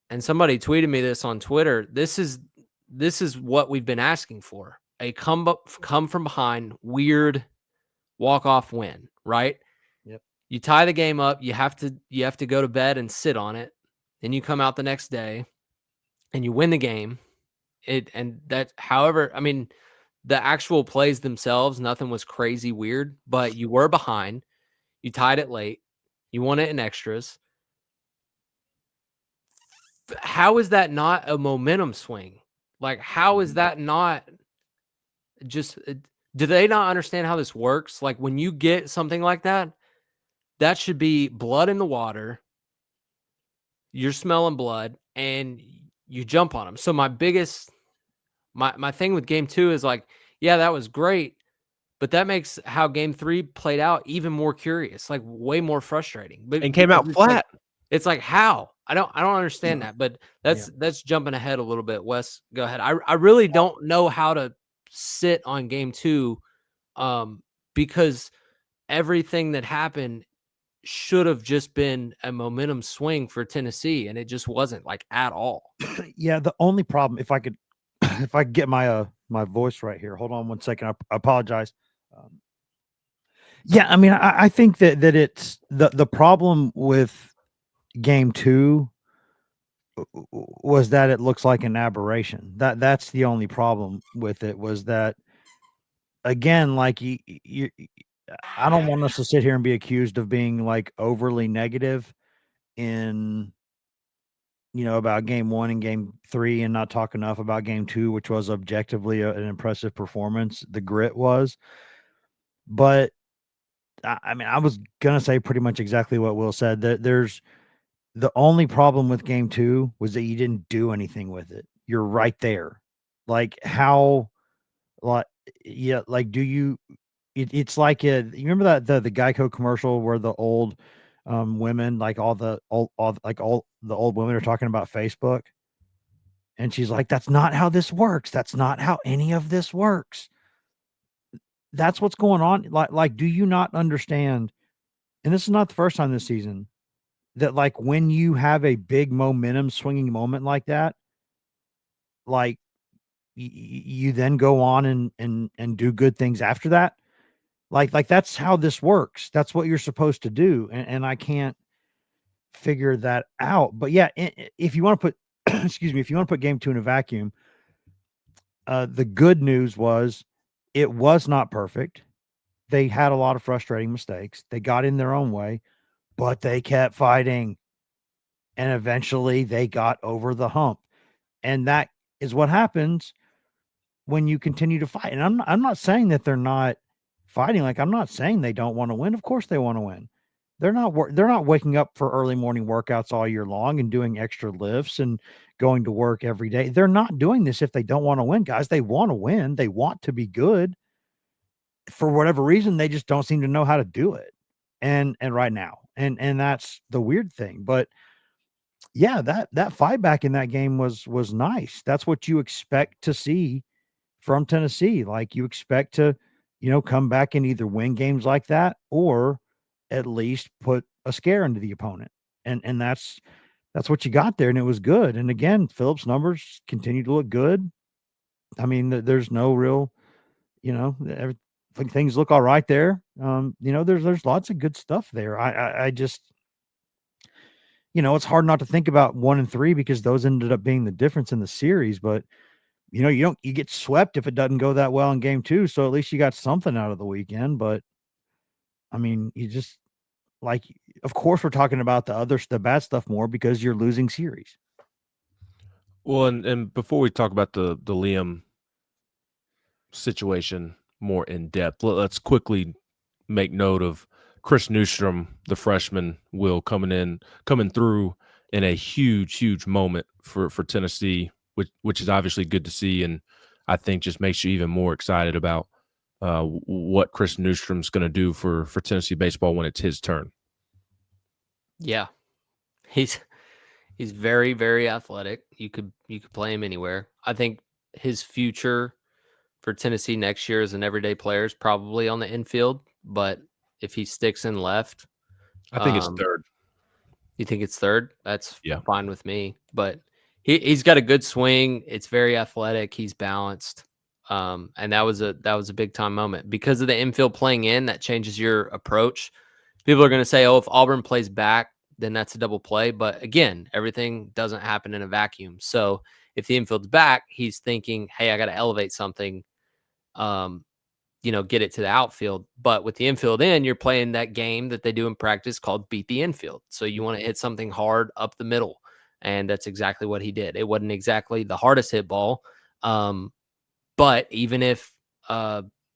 and somebody tweeted me this on Twitter, this is what we've been asking for. A come from behind, weird walk-off win, right? Yep. You tie the game up, you have to go to bed and sit on it. Then you come out the next day and you win the game. However, I mean, the actual plays themselves, nothing was crazy weird, but you were behind. You tied it late. You won it in extras. How is that not a momentum swing? Like, how is that not just, do they not understand how this works? Like, when you get something like that, that should be blood in the water. You're smelling blood and you jump on them. So my thing with game 2 is like, yeah, that was great, but that makes how game 3 played out even more curious, like way more frustrating. But And came out flat. It's like, how? I don't understand that, but that's jumping ahead a little bit. Wes, go ahead. I really don't know how to sit on game 2 because everything that happened should have just been a momentum swing for Tennessee, and it just wasn't, like, at all. Yeah, the only problem, if I could get my my voice right here. Hold on one second. I apologize. Yeah, I mean, I think that it's the problem with game 2 was that it looks like an aberration. That's the only problem with it, was that, again, like you I don't want us to sit here and be accused of being like overly negative in, about game 1 and game 3, and not talk enough about game 2, which was objectively an impressive performance. The grit was, but I mean, I was going to say pretty much exactly what Will said, that there's the only problem with game 2 was that you didn't do anything with it. You're right there. Like, how, like, yeah, like, do you, it's like you remember that the Geico commercial where the old women, like all the old women are talking about Facebook? And she's like, that's not how this works. That's not how any of this works. That's what's going on. Like, do you not understand? And this is not the first time this season that, like, when you have a big momentum swinging moment like that, like you then go on and do good things after that. Like that's how this works. That's what you're supposed to do. And I can't figure that out. But yeah, if you want to put, excuse me, if you want to put game 2 in a vacuum, the good news was it was not perfect. They had a lot of frustrating mistakes. They got in their own way, but they kept fighting. And eventually they got over the hump. And that is what happens when you continue to fight. And I'm not saying that they're not fighting. Like, I'm not saying they don't want to win. Of course they want to win. They're not waking up for early morning workouts all year long and doing extra lifts and going to work every day. They're not doing this if they don't want to win, guys. They want to win. They want to be good. For whatever reason, they just don't seem to know how to do it. And right now. And that's the weird thing. But yeah, that fight back in that game was nice. That's what you expect to see from Tennessee. Like, you expect to, come back and either win games like that or at least put a scare into the opponent. And that's what you got there. And it was good. And again, Phillips' numbers continue to look good. I mean, there's no real, things look all right there. There's lots of good stuff there. I just, it's hard not to think about 1 and 3 because those ended up being the difference in the series. But you get swept if it doesn't go that well in game 2. So at least you got something out of the weekend. But I mean, you just, like, of course we're talking about the bad stuff more because you're losing series. Well, and before we talk about the Liam situation more in depth, let's quickly make note of Chris Newstrom, the freshman, will coming through in a huge moment for Tennessee, which is obviously good to see, and I think just makes you even more excited about what Chris Newstrom's going to do for Tennessee baseball when it's his turn. Yeah, he's very, very athletic. You could play him anywhere. I think his future for Tennessee next year as an everyday player is probably on the infield, but if he sticks in left, I think it's third. You think it's third? That's Yeah. fine with me. But he's got a good swing. It's very athletic. He's balanced. And that was a big time moment because of the infield playing in. That changes your approach. People are going to say, "Oh, if Auburn plays back, then that's a double play." But again, everything doesn't happen in a vacuum. So if the infield's back, he's thinking, "Hey, I got to elevate something." Get it to the outfield. But with the infield in, you're playing that game that they do in practice called beat the infield. So you want to hit something hard up the middle. And that's exactly what he did. It wasn't exactly the hardest hit ball. But even if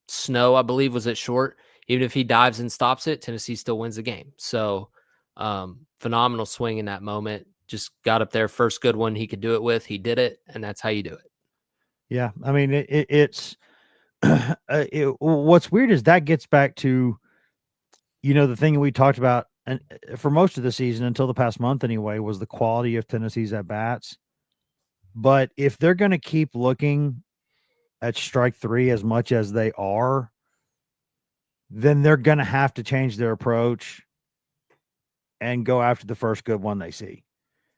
Snow, I believe, was at short, even if he dives and stops it, Tennessee still wins the game. So phenomenal swing in that moment. Just got up there. First good one he could do it with. He did it. And that's how you do it. Yeah. I mean, it's what's weird is that gets back to, the thing we talked about and for most of the season until the past month anyway, was the quality of Tennessee's at bats. But if they're going to keep looking at strike 3 as much as they are, then they're going to have to change their approach and go after the first good one they see.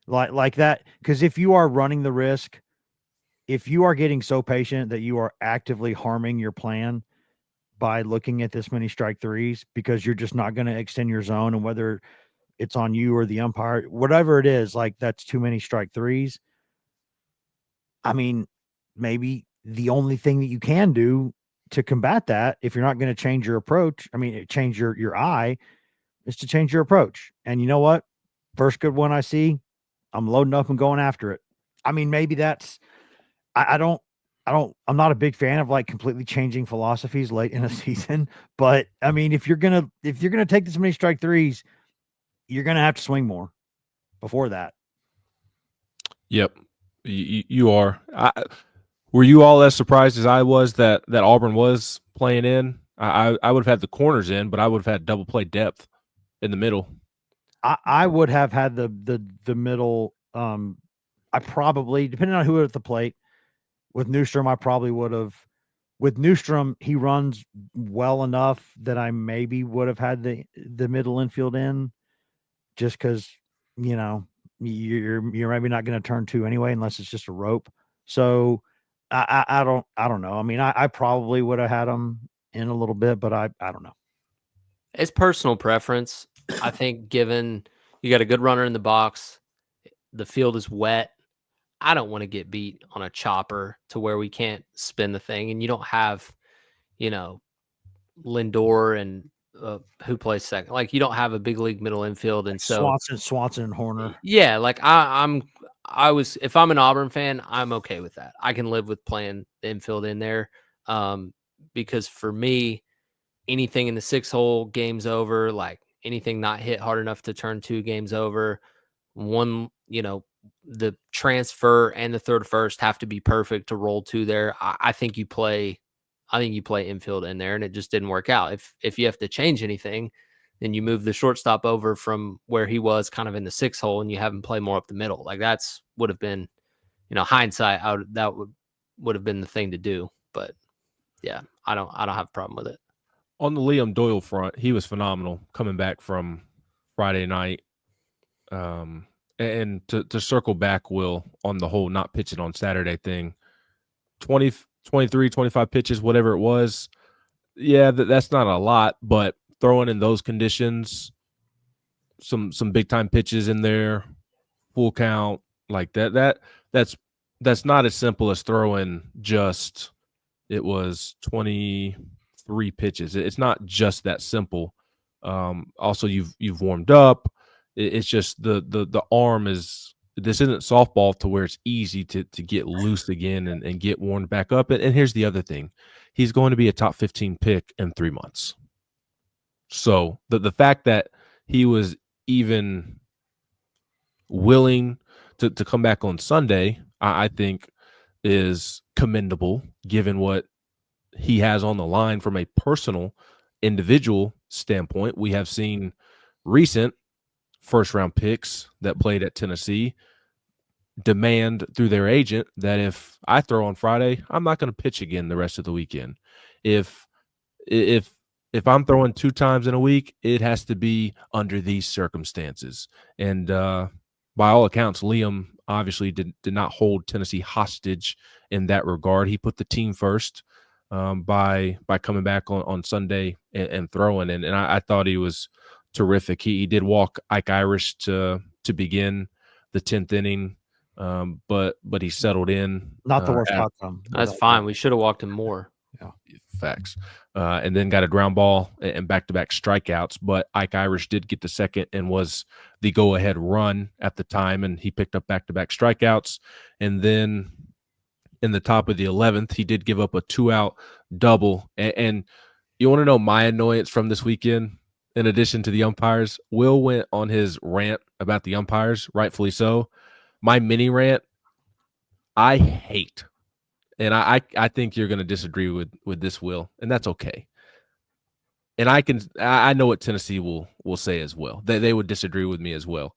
Like that. Because if you are running the risk, if you are getting so patient that you are actively harming your plan by looking at this many strike 3s because you're just not going to extend your zone, and whether it's on you or the umpire, whatever it is, like, that's too many strike 3s. I mean, maybe the only thing that you can do to combat that, if you're not going to change your approach, change your eye, is to change your approach. And you know what? First good one I see, I'm loading up and going after it. I mean, maybe that's, I'm not a big fan of, like, completely changing philosophies late in a season, but I mean, if you're going to take this many strike 3s, you're going to have to swing more before that. Yep. You are. Were you all as surprised as I was that Auburn was playing in? I would have had the corners in, but I would have had double play depth in the middle. I would have had the middle I probably, depending on who at the plate, with Newstrom, I probably would have. With Newstrom, he runs well enough that I maybe would have had the middle infield in, just because you're maybe not going to turn two anyway unless it's just a rope. So I don't know. I mean, I probably would have had him in a little bit, but I don't know. It's personal preference. I think given you got a good runner in the box, the field is wet. I don't want to get beat on a chopper to where we can't spin the thing, and you don't have, Lindor and who plays second. Like, you don't have a big league middle infield, and so Swanson and Horner. Yeah, like if I'm an Auburn fan, I'm okay with that. I can live with playing the infield in there, because for me, anything in the 6-hole, game's over. Like, anything not hit hard enough to turn two, game's over. One, the transfer and the third first have to be perfect to roll two there. I think you play infield in there, and it just didn't work out. If you have to change anything, then you move the shortstop over from where he was kind of in the 6-hole, and you have him play more up the middle. Like, that's would have been, hindsight, that would have been the thing to do. But yeah, I don't have a problem with it. On the Liam Doyle front, he was phenomenal coming back from Friday night. And to circle back, Will, on the whole not pitching on Saturday thing, 20, 23, 25 pitches, whatever it was. Yeah, that's not a lot, but throwing in those conditions, some big time pitches in there, full count, like that's not as simple as throwing just, it was 23 pitches. It's not just that simple. Also, you've warmed up. It's just the arm is, this isn't softball to where it's easy to get loose again and get warmed back up. And here's the other thing. He's going to be a top 15 pick in 3 months. So the fact that he was even willing to come back on Sunday, I think is commendable given what he has on the line from a personal, individual standpoint. We have seen recent first-round picks that played at Tennessee demand through their agent that if I throw on Friday, I'm not going to pitch again the rest of the weekend. If I'm throwing 2 times in a week, it has to be under these circumstances. And by all accounts, Liam obviously did not hold Tennessee hostage in that regard. He put the team first by coming back on Sunday and throwing. And I thought he was terrific. He did walk Ike Irish to begin the 10th inning, but he settled in. Not the worst outcome. That's fine. We should have walked him more. Yeah, facts. And then got a ground ball and back-to-back strikeouts. But Ike Irish did get the second and was the go-ahead run at the time, and he picked up back-to-back strikeouts. And then in the top of the 11th, he did give up a 2-out double. And you want to know my annoyance from this weekend? In addition to the umpires, Will went on his rant about the umpires, rightfully so. My mini rant, I hate, and I think you're going to disagree with this, Will, and that's okay. And I know what Tennessee will say as well. They would disagree with me as well.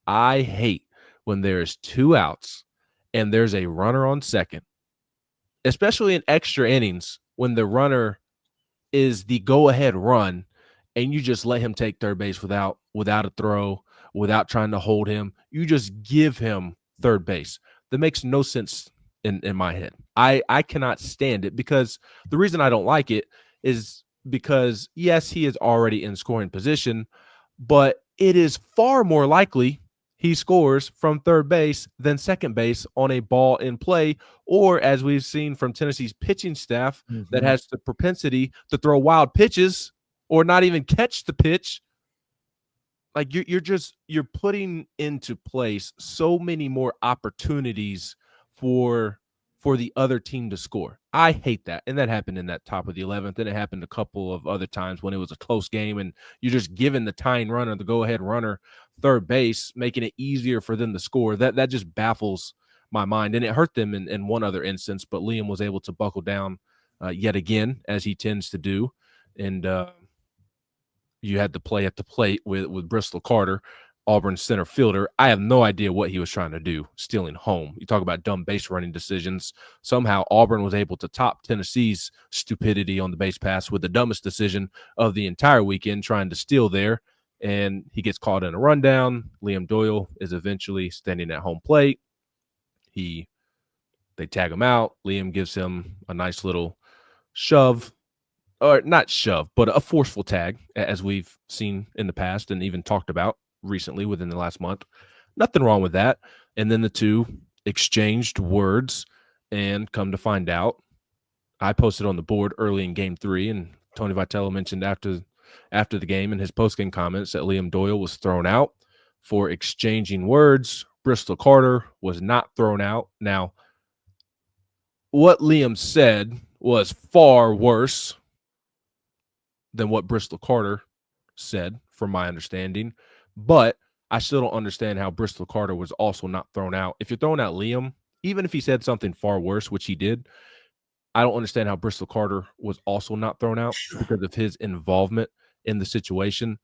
I hate when there's 2 outs and there's a runner on second, especially in extra innings when the runner is the go-ahead run, and you just let him take third base without a throw, without trying to hold him. You just give him third base. That makes no sense in my head. I cannot stand it, because the reason I don't like it is because, yes, he is already in scoring position, but it is far more likely he scores from third base than second base on a ball in play, or as we've seen from Tennessee's pitching staff that has the propensity to throw wild pitches or not even catch the pitch. Like, you're putting into place so many more opportunities for the other team to score. I hate that. And that happened in that top of the 11th. And it happened a couple of other times when it was a close game and you're just giving the tying runner, the go-ahead runner, third base, making it easier for them to score. That just baffles my mind. And it hurt them in one other instance, but Liam was able to buckle down yet again, as he tends to do. And you had to play at the plate with Bristol Carter. Auburn center fielder. I have no idea what he was trying to do, stealing home. You talk about dumb base running decisions. Somehow Auburn was able to top Tennessee's stupidity on the base pass with the dumbest decision of the entire weekend, trying to steal there. And he gets caught in a rundown. Liam Doyle is eventually standing at home plate. They tag him out. Liam gives him a nice little shove, or not shove, but a forceful tag, as we've seen in the past and even talked about recently within the last month. Nothing wrong with that. And then the two exchanged words, and come to find out, I posted on the board early in game 3, and Tony Vitello mentioned after the game in his post-game comments that Liam Doyle was thrown out for exchanging words. Bristol Carter was not thrown out. Now, what Liam said was far worse than what Bristol Carter said, from my understanding. But I still don't understand how Bristol Carter was also not thrown out. If you're throwing out Liam, even if he said something far worse, which he did, I don't understand how Bristol Carter was also not thrown out because of his involvement in the situation.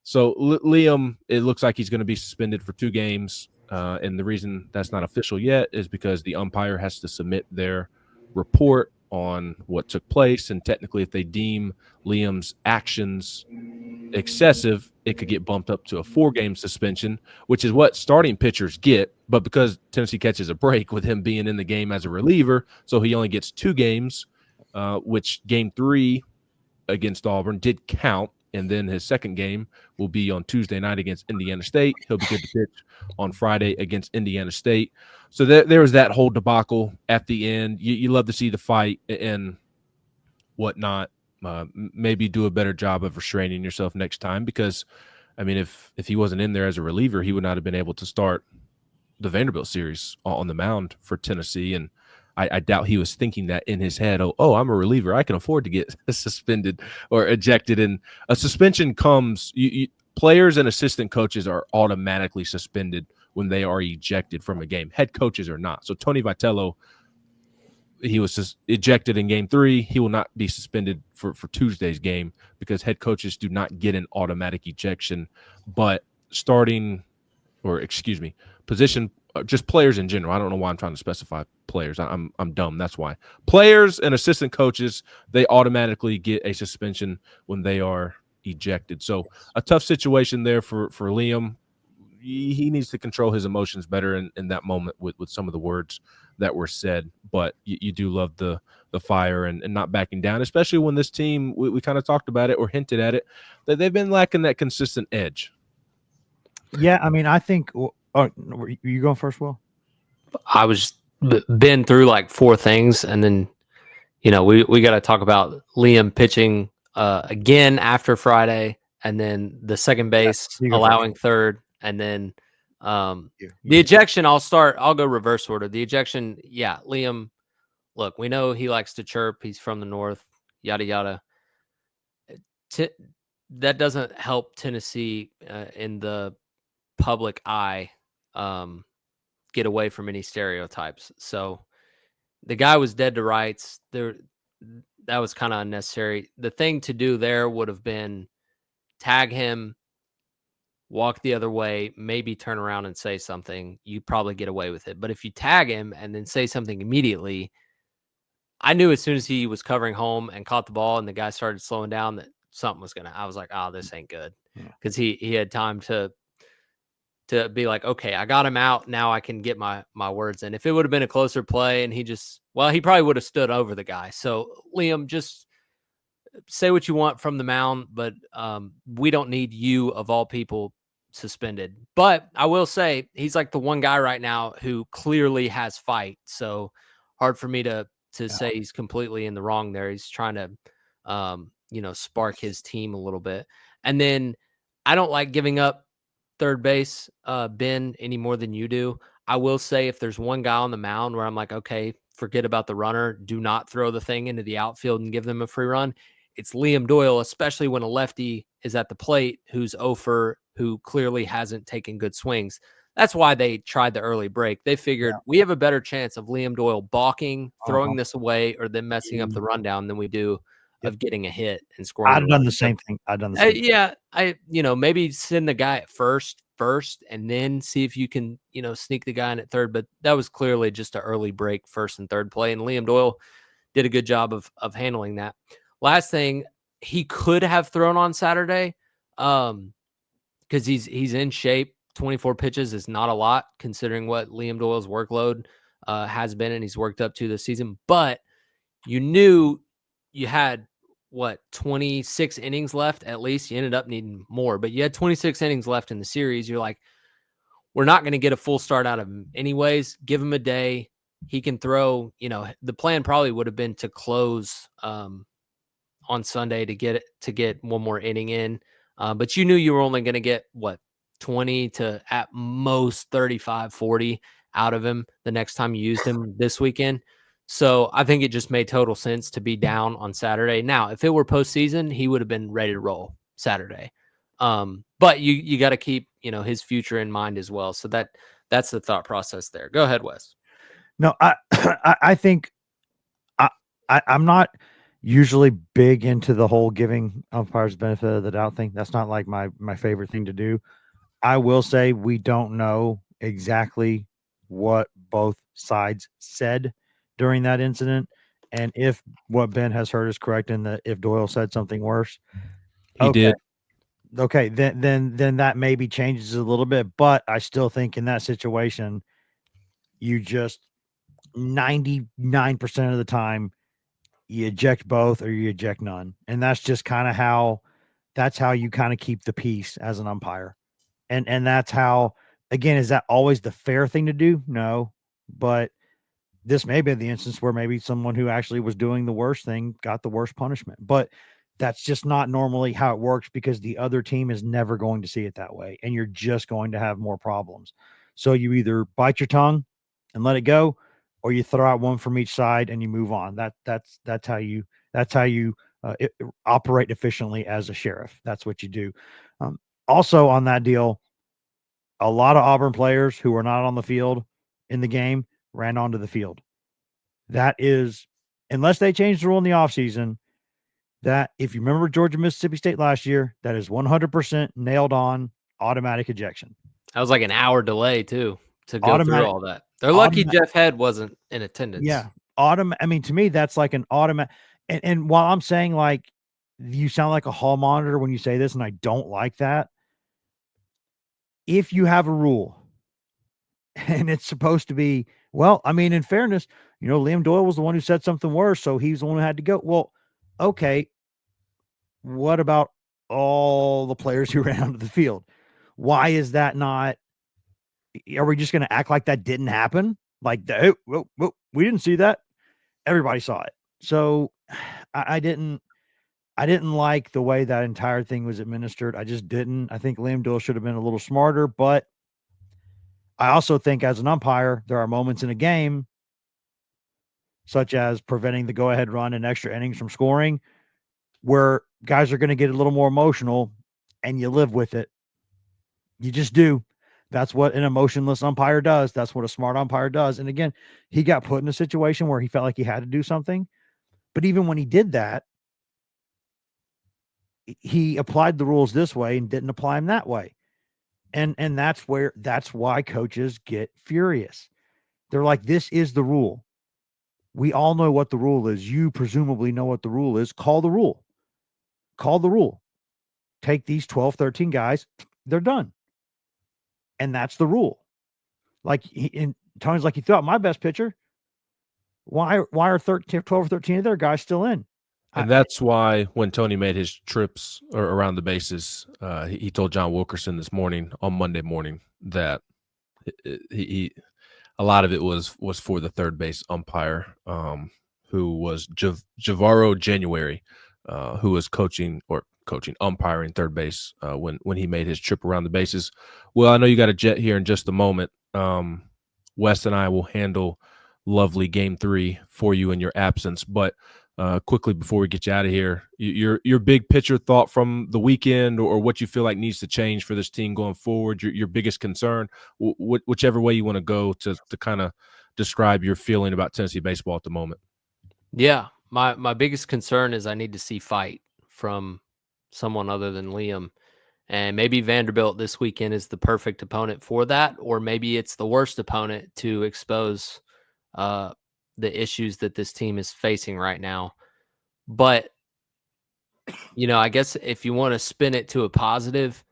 So Liam, it looks like he's going to be suspended for 2 games. And the reason that's not official yet is because the umpire has to submit their report on what took place. And technically, if they deem Liam's actions excessive, it could get bumped up to a 4-game suspension, which is what starting pitchers get. But because Tennessee catches a break with him being in the game as a reliever, so he only gets 2 games, which game 3 against Auburn did count. And then his second game will be on Tuesday night against Indiana State. He'll be good to pitch on Friday against Indiana State. So there was that whole debacle at the end. You love to see the fight and whatnot. Maybe do a better job of restraining yourself next time, because, I mean, if he wasn't in there as a reliever, he would not have been able to start the Vanderbilt series on the mound for Tennessee. And I doubt he was thinking that in his head, oh, I'm a reliever, I can afford to get suspended or ejected. And a suspension comes, players and assistant coaches are automatically suspended when they are ejected from a game. Head coaches are not. So Tony Vitello, he was ejected in game 3. He will not be suspended for Tuesday's game because head coaches do not get an automatic ejection. But position, just players in general. I don't know why I'm trying to specify players. I'm dumb. That's why. Players and assistant coaches, they automatically get a suspension when they are ejected. So a tough situation there for Liam. He needs to control his emotions better in that moment with some of the words that were said. But you do love the fire and not backing down, especially when this team, we kind of talked about it or hinted at it, that they've been lacking that consistent edge. Yeah, I mean, I think were you going first, Will? I was been through like 4 things, and then we got to talk about Liam pitching again after Friday, and then the second base allowing third, and then the ejection. I'll go reverse order. The ejection, yeah, Liam. Look, we know he likes to chirp. He's from the North, yada yada. That doesn't help Tennessee in the public eye get away from any stereotypes. So the guy was dead to rights. That was kind of unnecessary. The thing to do there would have been tag him, walk the other way, maybe turn around and say something. You probably get away with it. But if you tag him and then say something immediately, I knew as soon as he was covering home and caught the ball and the guy started slowing down that something was I was like, oh, this ain't good. Because he had time to be like, okay, I got him out. Now I can get my words in. If it would have been a closer play and he probably would have stood over the guy. So Liam, just say what you want from the mound, but we don't need you, of all people, suspended. But I will say he's like the one guy right now who clearly has fight. So hard for me to say he's completely in the wrong there. He's trying to, spark his team a little bit. And then I don't like giving up third base, Ben, any more than you do. I will say if there's one guy on the mound where I'm like, okay, forget about the runner, do not throw the thing into the outfield and give them a free run, it's Liam Doyle, especially when a lefty is at the plate who's 0-for, who clearly hasn't taken good swings. That's why they tried the early break. They figured we have a better chance of Liam Doyle balking, throwing this away, or then messing up the rundown than we do of getting a hit and scoring. I'd done the same thing. Yeah, maybe send the guy at first first and then see if you can, sneak the guy in at third. But that was clearly just an early break first and third play. And Liam Doyle did a good job of handling that. Last thing, he could have thrown on Saturday because he's in shape. 24 pitches is not a lot considering what Liam Doyle's workload has been and he's worked up to this season. But you knew you had, 26 innings left at least. You ended up needing more, but you had 26 innings left in the series. You're like, we're not going to get a full start out of him anyways. Give him a day. He can throw, the plan probably would have been to close on Sunday to get one more inning in. But you knew you were only going to get 20 to at most 35, 40 out of him the next time you used him this weekend. So I think it just made total sense to be down on Saturday. Now, if it were postseason, he would have been ready to roll Saturday. But you got to keep, his future in mind as well. So that's the thought process there. Go ahead, Wes. No, I think I'm not usually big into the whole giving umpires benefit of the doubt thing. That's not like my favorite thing to do. I will say we don't know exactly what both sides said during that incident, and if what Ben has heard is correct, and that if Doyle said something worse, he did. Okay, then that maybe changes a little bit, but I still think in that situation, you just 99% of the time you eject both or you eject none, and that's just kind of how you kind of keep the peace as an umpire, and that's how. Again, is that always the fair thing to do? No, but this may be the instance where maybe someone who actually was doing the worst thing got the worst punishment, but that's just not normally how it works because the other team is never going to see it that way. And you're just going to have more problems. So you either bite your tongue and let it go, or you throw out one from each side and you move on. That's how you operate efficiently as a sheriff. That's what you do. Also on that deal, a lot of Auburn players who were not on the field in the game ran onto the field. That is, unless they changed the rule in the offseason, that if you remember Georgia, Mississippi State last year, that is 100% nailed on automatic ejection. That was like an hour delay too to go through all that. They're lucky Jeff Head wasn't in attendance. Yeah. I mean, to me, that's like an automatic. And while I'm saying like you sound like a hall monitor when you say this, and I don't like that. If you have a rule and it's supposed to be, well, I mean, in fairness, Liam Doyle was the one who said something worse, so he's the one who had to go. Well, okay. What about all the players who ran onto the field? Why is that not? Are we just going to act like that didn't happen? Like, we didn't see that. Everybody saw it. So I didn't like the way that entire thing was administered. I just didn't. I think Liam Doyle should have been a little smarter, but I also think as an umpire, there are moments in a game, such as preventing the go-ahead run and extra innings from scoring, where guys are going to get a little more emotional, and you live with it. You just do. That's what an emotionless umpire does. That's what a smart umpire does. And again, he got put in a situation where he felt like he had to do something. But even when he did that, he applied the rules this way and didn't apply them that way. And that's why coaches get furious. They're like, this is the rule. We all know what the rule is. You presumably know what the rule is. Call the rule. Call the rule. Take these 12, 13 guys. They're done. And that's the rule. Like, Tony's like, you threw out my best pitcher. Why are 12 or 13 of their guys still in? And that's why when Tony made his trips around the bases, he told John Wilkerson this morning on Monday morning that he a lot of it was for the third base umpire, who was Javaro January, who was umpiring third base when he made his trip around the bases. Well, I know you got a jet here in just a moment. Wes and I will handle lovely Game 3 for you in your absence, but quickly before we get you out of here, your big picture thought from the weekend, or what you feel like needs to change for this team going forward, your biggest concern, whichever way you want to go to kind of describe your feeling about Tennessee baseball at the moment. Yeah, my biggest concern is I need to see fight from someone other than Liam. And maybe Vanderbilt this weekend is the perfect opponent for that, or maybe it's the worst opponent to expose the issues that this team is facing right now. But, I guess if you want to spin it to a positive,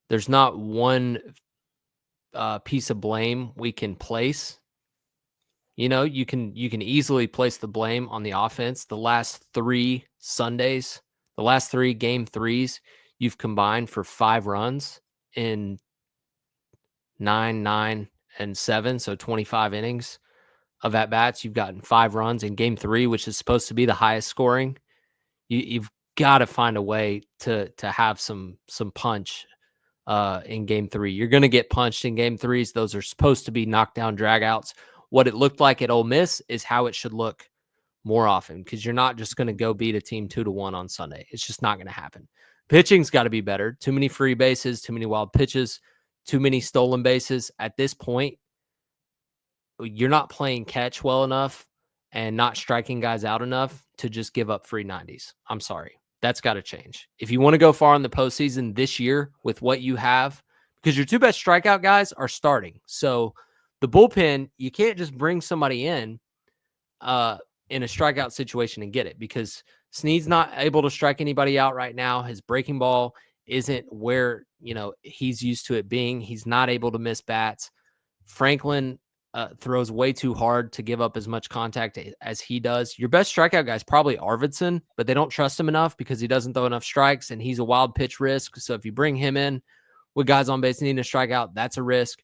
there's not one piece of blame we can place. You can easily place the blame on the offense. The last 3 Sundays, the last 3 game threes, you've combined for 5 runs in 9, 9, and 7, so 25 innings of at bats. You've gotten 5 runs in game 3, which is supposed to be the highest scoring. You've got to find a way to have some punch in game 3. You're going to get punched in game 3s. Those are supposed to be knockdown dragouts. What it looked like at Ole Miss is how it should look more often, because you're not just going to go beat a team 2-1 on Sunday. It's just not going to happen. Pitching's got to be better. Too many free bases, too many wild pitches, too many stolen bases. At this point, you're not playing catch well enough and not striking guys out enough to just give up free 90s. I'm sorry. That's got to change. If you want to go far in the postseason this year with what you have, because your 2 best strikeout guys are starting. So the bullpen, you can't just bring somebody in a strikeout situation and get it, because Snead's not able to strike anybody out right now. His breaking ball isn't where, he's used to it being. He's not able to miss bats. Franklin throws way too hard to give up as much contact as he does. Your best strikeout guy is probably Arvidsson, but they don't trust him enough because he doesn't throw enough strikes, and he's a wild pitch risk. So if you bring him in with guys on base needing to strike out, that's a risk.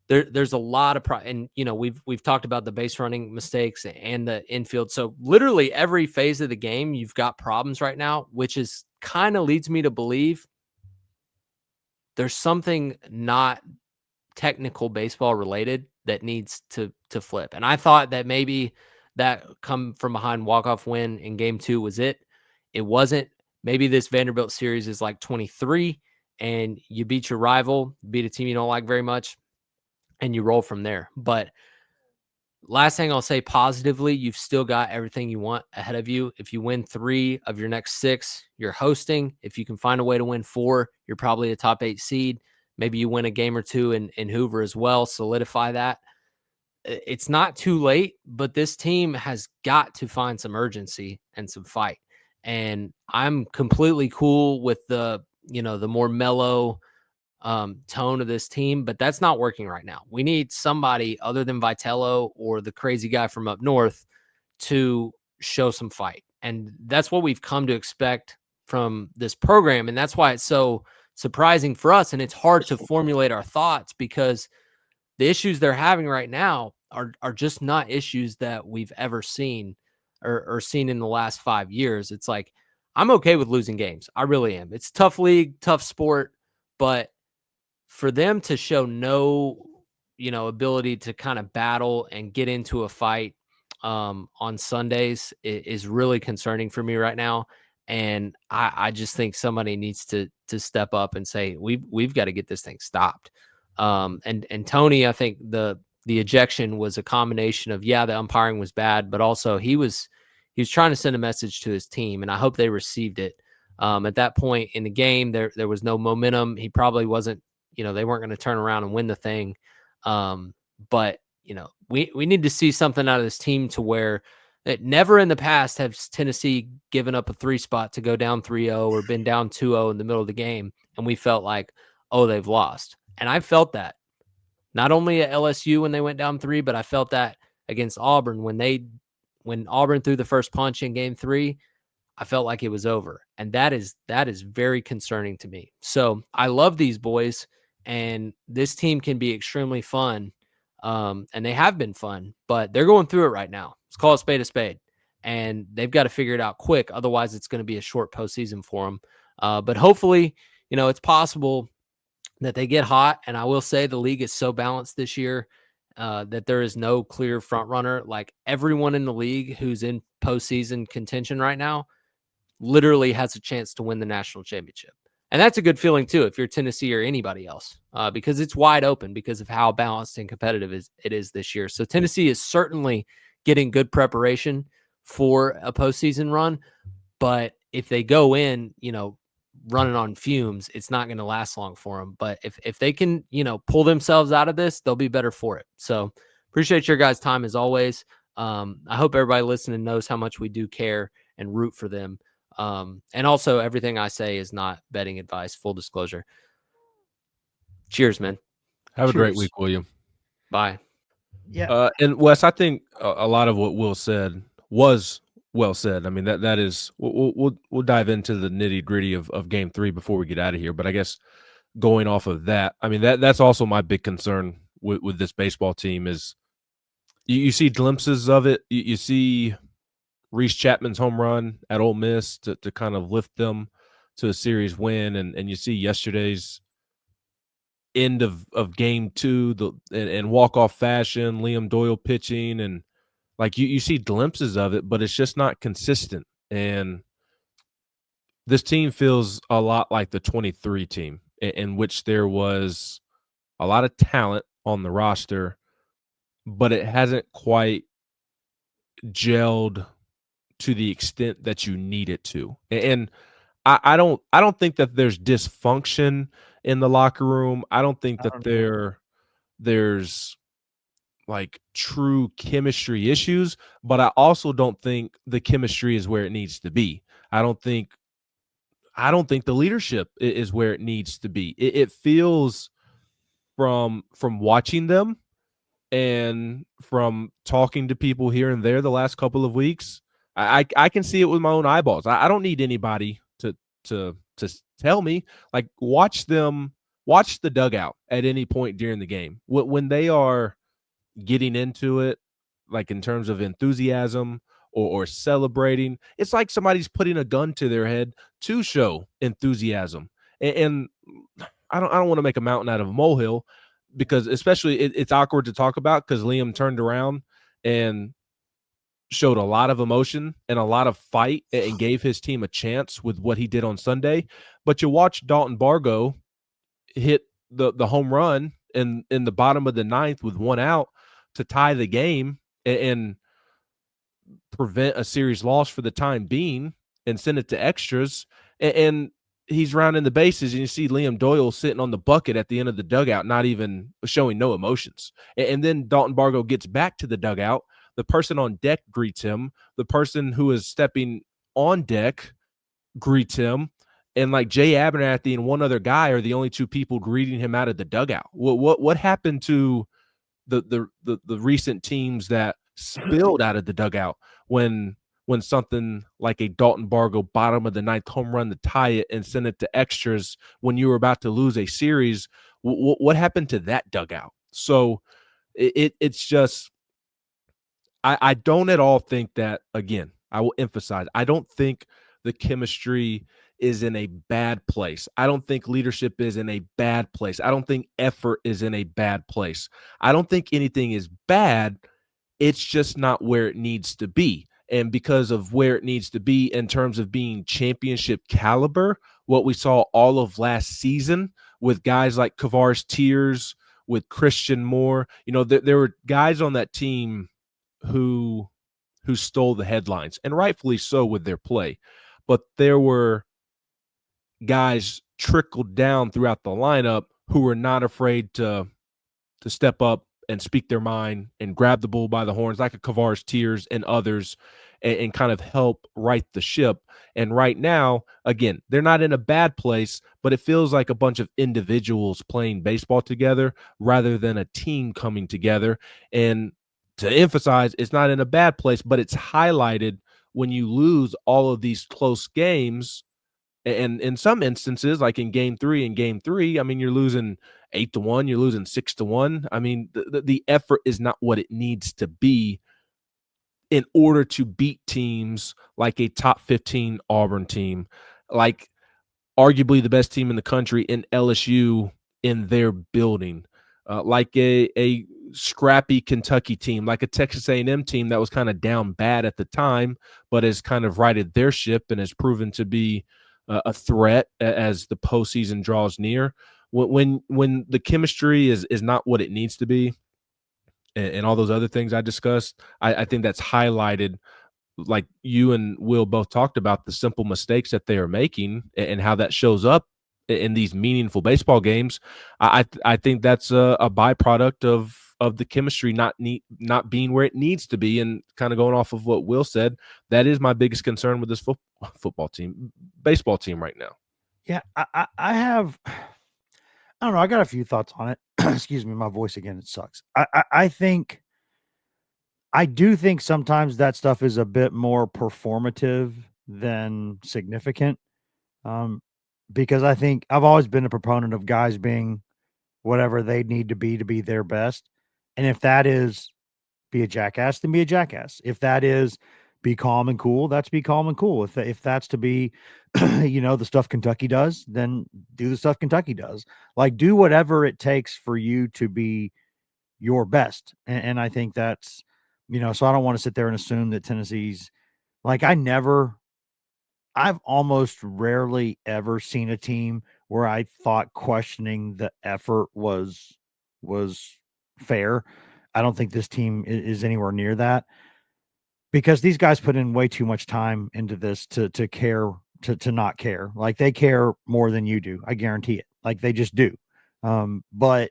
There's a lot of and we've talked about the base running mistakes and the infield. So literally every phase of the game, you've got problems right now, which is kind of leads me to believe there's something not technical baseball related that needs to flip. And I thought that maybe that come from behind walk-off win in game 2 was it. It wasn't. Maybe this Vanderbilt series is like 23 and you beat your rival, beat a team you don't like very much, and you roll from there. But last thing I'll say positively, you've still got everything you want ahead of you. If you win 3 of your next 6, you're hosting. If you can find a way to win 4, you're probably a top 8 seed. Maybe you win a game or 2 in Hoover as well, solidify that. It's not too late, but this team has got to find some urgency and some fight. And I'm completely cool with the more mellow tone of this team, but that's not working right now. We need somebody other than Vitello or the crazy guy from up north to show some fight. And that's what we've come to expect from this program. And that's why it's so surprising for us. And it's hard to formulate our thoughts, because the issues they're having right now are just not issues that we've ever seen or seen in the last 5 years. It's like, I'm okay with losing games. I really am. It's a tough league, tough sport, but for them to show no, ability to kind of battle and get into a fight on Sundays is really concerning for me right now. And I just think somebody needs to step up and say, we've got to get this thing stopped. And Tony, I think the ejection was a combination of, the umpiring was bad, but also he was trying to send a message to his team, and I hope they received it. At that point in the game, there was no momentum. He probably wasn't, they weren't going to turn around and win the thing. But we need to see something out of this team to where that never in the past has Tennessee given up a 3 spot to go down 3-0 or been down 2-0 in the middle of the game, and we felt like, oh, they've lost. And I felt that not only at LSU when they went down 3, but I felt that against Auburn when Auburn threw the first punch in game 3. I felt like it was over. And that is very concerning to me. So I love these boys, and this team can be extremely fun. And they have been fun, but they're going through it right now. Let's call a spade. And they've got to figure it out quick. Otherwise, it's going to be a short postseason for them. But hopefully, it's possible that they get hot. And I will say the league is so balanced this year that there is no clear front runner. Like, everyone in the league who's in postseason contention right now literally has a chance to win the national championship. And that's a good feeling too, if you're Tennessee or anybody else, because it's wide open because of how balanced and competitive it is this year. So Tennessee is certainly getting good preparation for a postseason run. But if they go in, running on fumes, it's not going to last long for them. But if they can, pull themselves out of this, they'll be better for it. So appreciate your guys' time as always. I hope everybody listening knows how much we do care and root for them. And also everything I say is not betting advice, full disclosure. Cheers, man. Have a great Cheers. week, William. Bye. Yeah. And Wes, I think a lot of what Will said was well said. I mean, that is we'll dive into the nitty gritty of Game 3 before we get out of here. But I guess going off of that, I mean that's also my big concern with this baseball team is you see glimpses of it. You see Reese Chapman's home run at Ole Miss to kind of lift them to a series win, and you see yesterday's end of Game 2 and walk-off fashion, Liam Doyle pitching, and like you see glimpses of it, but it's just not consistent. And this team feels a lot like the 23 team in which there was a lot of talent on the roster, but it hasn't quite gelled to the extent that you need it to. And I don't think that there's dysfunction in the locker room. I don't think that there's like true chemistry issues, but I also don't think the chemistry is where it needs to be. I don't think the leadership is where it needs to be. It feels from watching them and from talking to people here and there the last couple of weeks, I can see it with my own eyeballs. I don't need anybody to tell me. Like watch the dugout at any point during the game when they are getting into it, like in terms of enthusiasm or celebrating. It's like somebody's putting a gun to their head to show enthusiasm. And I don't want to make a mountain out of a molehill, because especially it's awkward to talk about because Liam turned around and showed a lot of emotion and a lot of fight and gave his team a chance with what he did on Sunday. But you watch Dalton Bargo hit the home run in the bottom of the ninth with one out to tie the game and prevent a series loss for the time being and send it to extras. And he's rounding the bases, and you see Liam Doyle sitting on the bucket at the end of the dugout, not even showing no emotions. And then Dalton Bargo gets back to the dugout. The person on deck greets him. The person who is stepping on deck greets him. And like Jay Abernathy and one other guy are the only two people greeting him out of the dugout. What happened to the recent teams that spilled out of the dugout when something like a Dalton Bargo bottom of the ninth home run to tie it and send it to extras when you were about to lose a series? What happened to that dugout? So it's just I don't at all think that, again, I will emphasize, I don't think the chemistry is in a bad place. I don't think leadership is in a bad place. I don't think effort is in a bad place. I don't think anything is bad. It's just not where it needs to be. And because of where it needs to be in terms of being championship caliber, what we saw all of last season with guys like Kavares Tears, with Christian Moore, there were guys on that team who stole the headlines, and rightfully so with their play. But there were guys trickled down throughout the lineup who were not afraid to step up and speak their mind and grab the bull by the horns, like a Kavares Tears and others, and kind of help right the ship. And right now, again, they're not in a bad place, but it feels like a bunch of individuals playing baseball together rather than a team coming together. And to emphasize, it's not in a bad place, but it's highlighted when you lose all of these close games. And in some instances, like in Game 3, I mean, you're losing 8-1, you're losing 6-1. I mean, the effort is not what it needs to be in order to beat teams like a top 15 Auburn team, like arguably the best team in the country in LSU in their building, like a scrappy Kentucky team, like a Texas A&M team that was kind of down bad at the time, but has kind of righted their ship and has proven to be a threat as the postseason draws near. When the chemistry is not what it needs to be, and all those other things I discussed, I think that's highlighted like you and Will both talked about, the simple mistakes that they are making and how that shows up in these meaningful baseball games. I think that's a byproduct of the chemistry not being where it needs to be. And kind of going off of what Will said, that is my biggest concern with this baseball team right now. Yeah, I have, I don't know. I got a few thoughts on it. Excuse me, my voice again. It sucks. I do think sometimes that stuff is a bit more performative than significant. Because I think I've always been a proponent of guys being whatever they need to be their best. And if that is be a jackass, then be a jackass. If that is be calm and cool, that's be calm and cool. If that's to be, the stuff Kentucky does, then do the stuff Kentucky does. Like, do whatever it takes for you to be your best. And I think that's, so I don't want to sit there and assume that Tennessee's like, I've almost rarely ever seen a team where I thought questioning the effort was fair. I don't think this team is anywhere near that, because these guys put in way too much time into this to care, to not care. Like, they care more than you do. I guarantee it. Like, they just do. But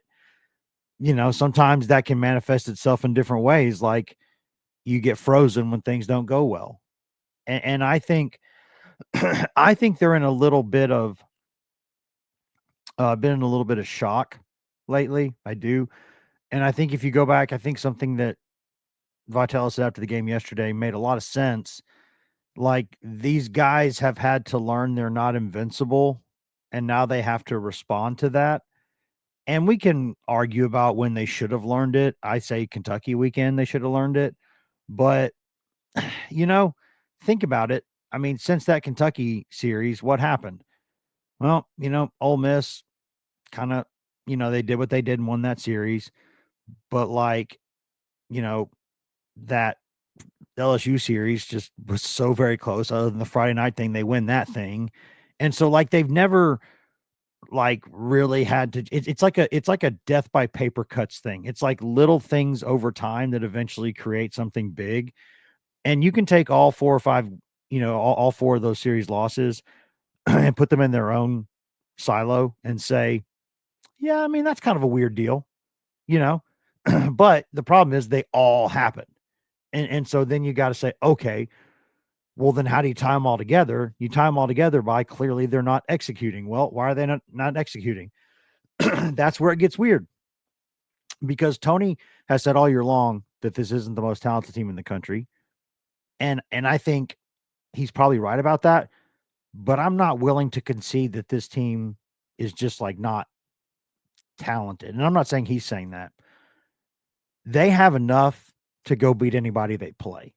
sometimes that can manifest itself in different ways. Like, you get frozen when things don't go well. And I think, I think they're in a little bit of, been in a little bit of shock lately. I do. And I think if you go back, I think something that Vitale said after the game yesterday made a lot of sense. Like, these guys have had to learn they're not invincible, and now they have to respond to that. And we can argue about when they should have learned it. I say Kentucky weekend, they should have learned it. But, think about it. I mean, since that Kentucky series, what happened? Well, Ole Miss kind of, they did what they did and won that series. But, like, that LSU series just was so very close. Other than the Friday night thing, they win that thing. And so, like, they've never, like, really had to, it's like a death by paper cuts thing. It's like little things over time that eventually create something big. And you can take all 4 or 5, all 4 of those series losses and put them in their own silo and say, yeah, I mean, that's kind of a weird deal, but the problem is they all happen. And so then you got to say, okay, well, then how do you tie them all together? You tie them all together by clearly they're not executing. Well, why are they not executing? That's where it gets weird, because Tony has said all year long that this isn't the most talented team in the country. And I think he's probably right about that, but I'm not willing to concede that this team is just, like, not talented. And I'm not saying he's saying that. They have enough to go beat anybody they play.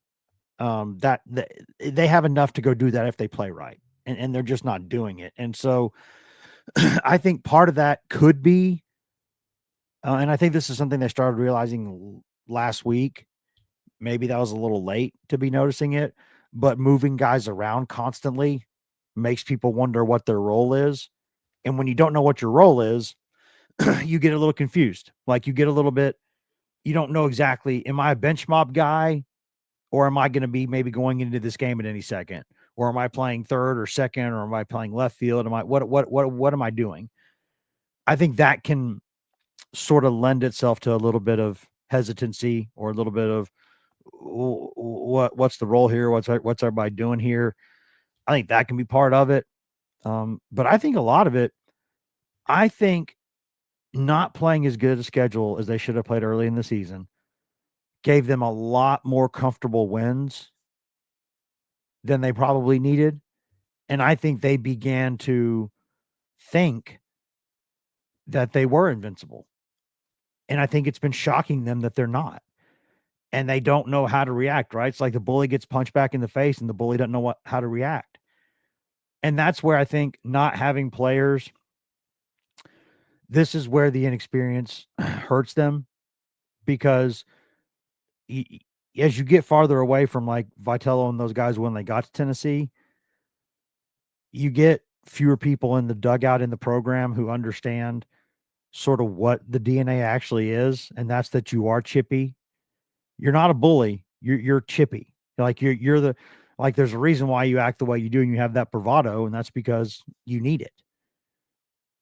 They have enough to go do that if they play right, and they're just not doing it. And so I think part of that could be, and I think this is something they started realizing last week. Maybe that was a little late to be noticing it, but moving guys around constantly makes people wonder what their role is. And when you don't know what your role is, you get a little confused. Like, you get a little bit, you don't know exactly, am I a bench mob guy, or am I going to be maybe going into this game at any second? Or am I playing third or second, or am I playing left field? What am I doing? I think that can sort of lend itself to a little bit of hesitancy, or a little bit of what's the role here? What's everybody doing here? I think that can be part of it. But I think a lot of it, I think not playing as good a schedule as they should have played early in the season gave them a lot more comfortable wins than they probably needed. And I think they began to think that they were invincible. And I think it's been shocking them that they're not. And they don't know how to react, right? It's like the bully gets punched back in the face and the bully doesn't know how to react. And that's where I think not having players, this is where the inexperience hurts them, because as you get farther away from, like, Vitello and those guys when they got to Tennessee, you get fewer people in the dugout in the program who understand sort of what the DNA actually is, and that's that you are chippy. You're not a bully. You're chippy. Like you're the like there's a reason why you act the way you do and you have that bravado, and that's because you need it.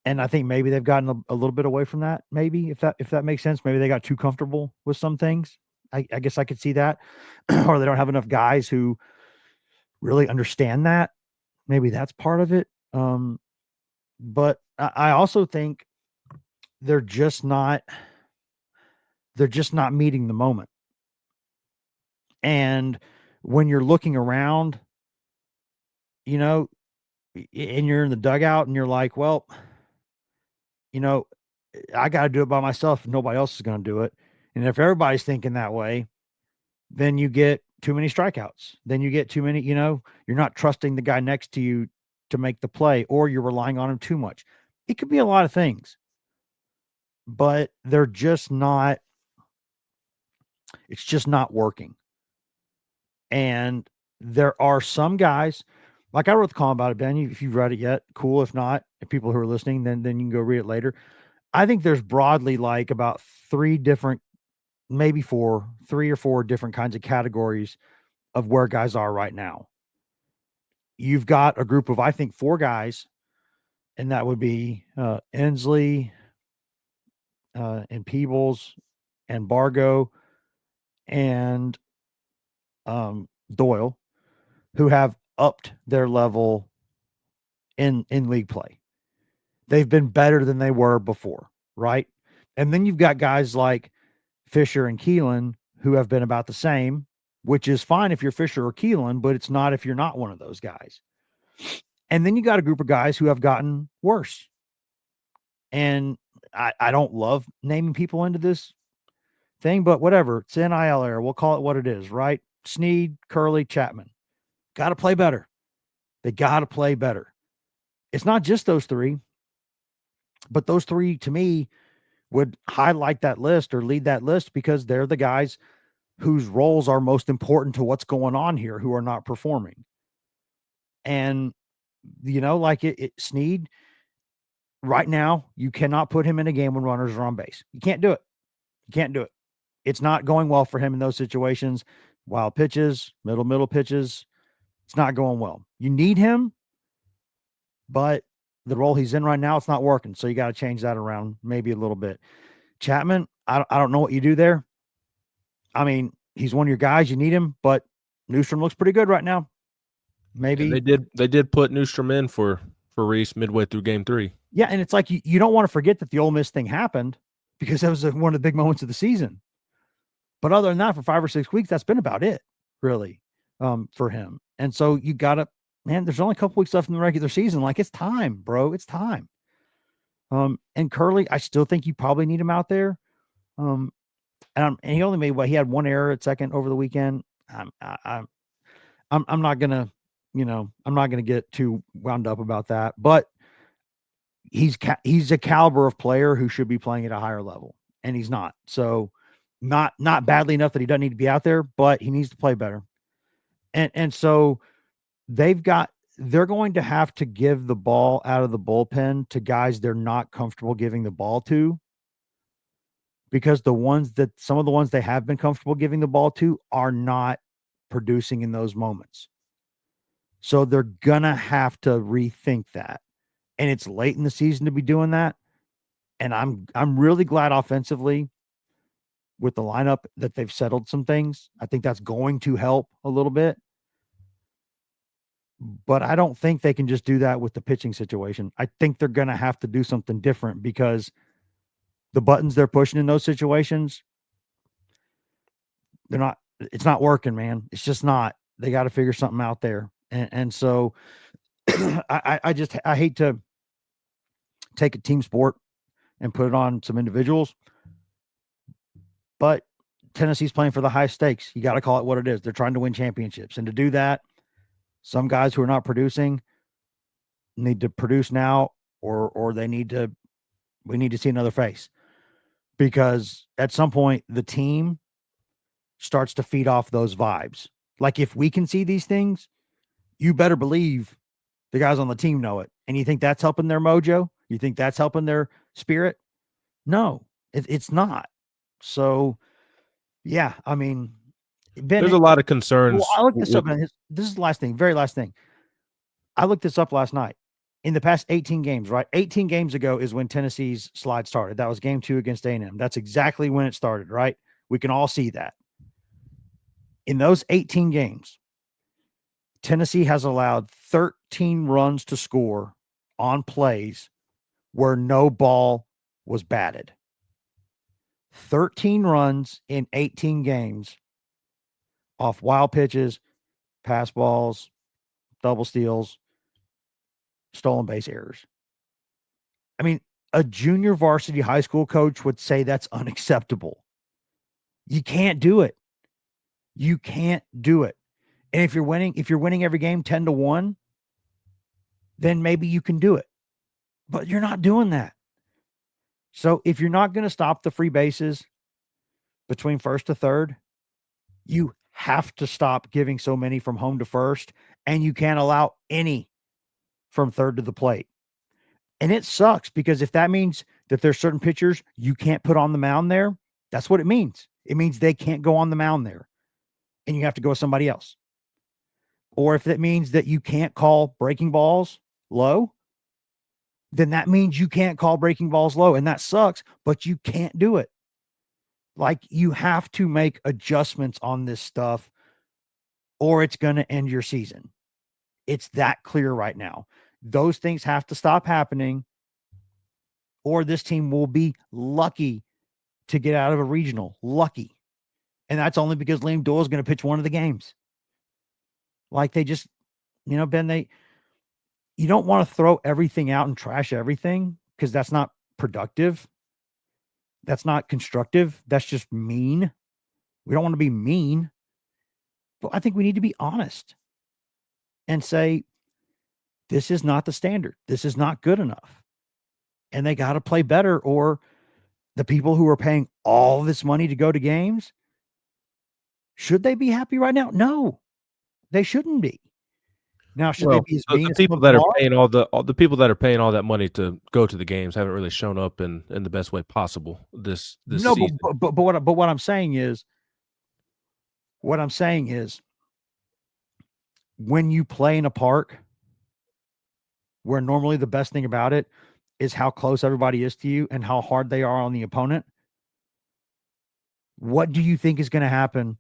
And I think maybe they've gotten a little bit away from that. Maybe if that makes sense, maybe they got too comfortable with some things. I guess I could see that, or they don't have enough guys who really understand that. Maybe that's part of it. But I also think they're just not meeting the moment. And when you're looking around, you know, and you're in the dugout and you're like, well, you know, I got to do it by myself. Nobody else is going to do it. And if everybody's thinking that way, then you get too many strikeouts. Then you get too many, you're not trusting the guy next to you to make the play, or you're relying on him too much. It could be a lot of things, but they're just not, it's just not working. And there are some guys, like I wrote the column about it, Ben. If you've read it yet, cool. If not, if people who are listening, then you can go read it later. I think there's broadly like about three or four different kinds of categories of where guys are right now. You've got a group of, I think, four guys, and that would be Inslee and Peebles and Bargo and Doyle, who have upped their level in league play. They've been better than they were before, right? And then you've got guys like Fisher and Keelan who have been about the same, which is fine if you're Fisher or Keelan, but it's not if you're not one of those guys. And then you got a group of guys who have gotten worse. And I don't love naming people into this thing, but whatever. It's NIL era. We'll call it what it is, right? Snead, Curley, Chapman. Got to play better. They got to play better. It's not just those three, but those three to me would highlight that list or lead that list because they're the guys whose roles are most important to what's going on here, who are not performing. And, like Snead, right now, you cannot put him in a game when runners are on base. You can't do it. You can't do it. It's not going well for him in those situations. Wild pitches, middle pitches. It's not going well. You need him, but the role he's in right now, it's not working. So you got to change that around maybe a little bit. Chapman, I don't know what you do there. I mean, he's one of your guys. You need him, but Newstrom looks pretty good right now. Maybe they did put Newstrom in for Reese midway through game 3. Yeah, and it's like you don't want to forget that the Ole Miss thing happened because that was one of the big moments of the season. But other than that, for 5 or 6 weeks, that's been about it, really, for him. And so you got to, man, there's only a couple weeks left in the regular season. Like, it's time, bro. It's time. And Curley, I still think you probably need him out there. And he only made he had one error at second over the weekend. I'm not gonna, I'm not gonna get too wound up about that. But he's a caliber of player who should be playing at a higher level, and he's not. So not badly enough that he doesn't need to be out there, but he needs to play better. And so they're going to have to give the ball out of the bullpen to guys they're not comfortable giving the ball to, because some of the ones they have been comfortable giving the ball to are not producing in those moments. So they're gonna have to rethink that. And it's late in the season to be doing that. And I'm really glad offensively with the lineup that they've settled some things. I think that's going to help a little bit. But I don't think they can just do that with the pitching situation. I think they're going to have to do something different because the buttons they're pushing in those situations, it's not working, man. It's just not. They got to figure something out there. And so I hate to take a team sport and put it on some individuals, but Tennessee's playing for the high stakes. You got to call it what it is. They're trying to win championships. And to do that, some guys who are not producing need to produce now, or we need to see another face, because at some point the team starts to feed off those vibes. Like, if we can see these things, you better believe the guys on the team know it. And you think that's helping their mojo? You think that's helping their spirit? No, it's not. So, yeah, I mean, Ben, There's a lot of well, concerns. I looked this up. And this is the last thing, very last thing. I looked this up last night. In the past 18 games, right? 18 games ago is when Tennessee's slide started. That was game 2 against A&M. That's exactly when it started, right? We can all see that. In those 18 games, Tennessee has allowed 13 runs to score on plays where no ball was batted. 13 runs in 18 games off wild pitches, pass balls, double steals, stolen base errors. I mean, a junior varsity high school coach would say that's unacceptable. You can't do it. You can't do it. And if you're winning every game 10-1, then maybe you can do it. But you're not doing that. So if you're not going to stop the free bases between first to third, you have to stop giving so many from home to first, and you can't allow any from third to the plate. And it sucks because if that means that there's certain pitchers you can't put on the mound there, that's what it means. It means they can't go on the mound there and you have to go with somebody else. Or if it means that you can't call breaking balls low, then that means you can't call breaking balls low. And that sucks, but you can't do it. Like, you have to make adjustments on this stuff or it's going to end your season. It's that clear right now. Those things have to stop happening or this team will be lucky to get out of a regional. Lucky. And that's only because Liam Doyle is going to pitch one of the games. Like, they just, Ben, you don't want to throw everything out and trash everything because that's not productive. That's not constructive. That's just mean. We don't want to be mean. But I think we need to be honest and say, this is not the standard. This is not good enough. And they got to play better, or the people who are paying all this money to go to games, should they be happy right now? No, they shouldn't be. Now, should they be as mean as people that are paying all the people that are paying all that money to go to the games haven't really shown up in the best way possible this season. But what I'm saying is, when you play in a park where normally the best thing about it is how close everybody is to you and how hard they are on the opponent, what do you think is going to happen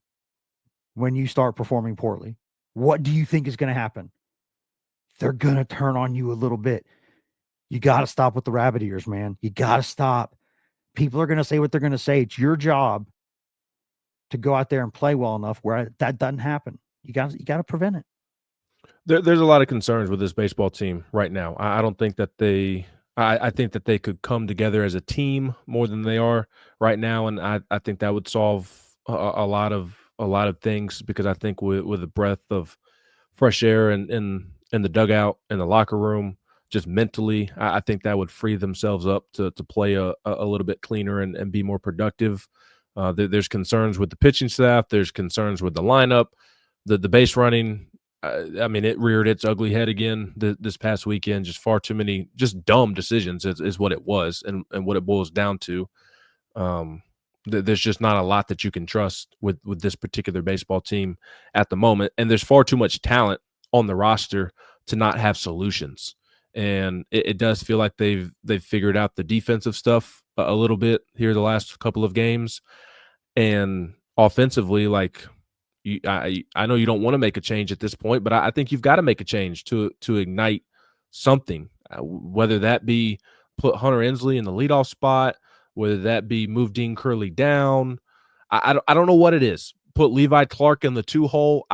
when you start performing poorly? What do you think is going to happen? They're going to turn on you a little bit. You got to stop with the rabbit ears, man. You got to stop. People are going to say what they're going to say. It's your job to go out there and play well enough where that doesn't happen. You got to prevent it. There's a lot of concerns with this baseball team right now. I don't think that I think that they could come together as a team more than they are right now, and I think that would solve a lot of things, because I think with a breath of fresh air in the dugout, in the locker room, just mentally, I think that would free themselves up to play a little bit cleaner and be more productive. There's concerns with the pitching staff. There's concerns with the lineup, the base running. I mean, it reared its ugly head again this past weekend. Just far too many just dumb decisions is what it was, and what it boils down to. There's just not a lot that you can trust with this particular baseball team at the moment, and there's far too much talent on the roster to not have solutions. And it does feel like they've figured out the defensive stuff a little bit here the last couple of games, and offensively, like, I know you don't want to make a change at this point, but I think you've got to make a change to ignite something, whether that be put Hunter Ensley in the leadoff spot, whether that be move Dean Curley down. I don't know what it is. Put Levi Clark in the 2-hole.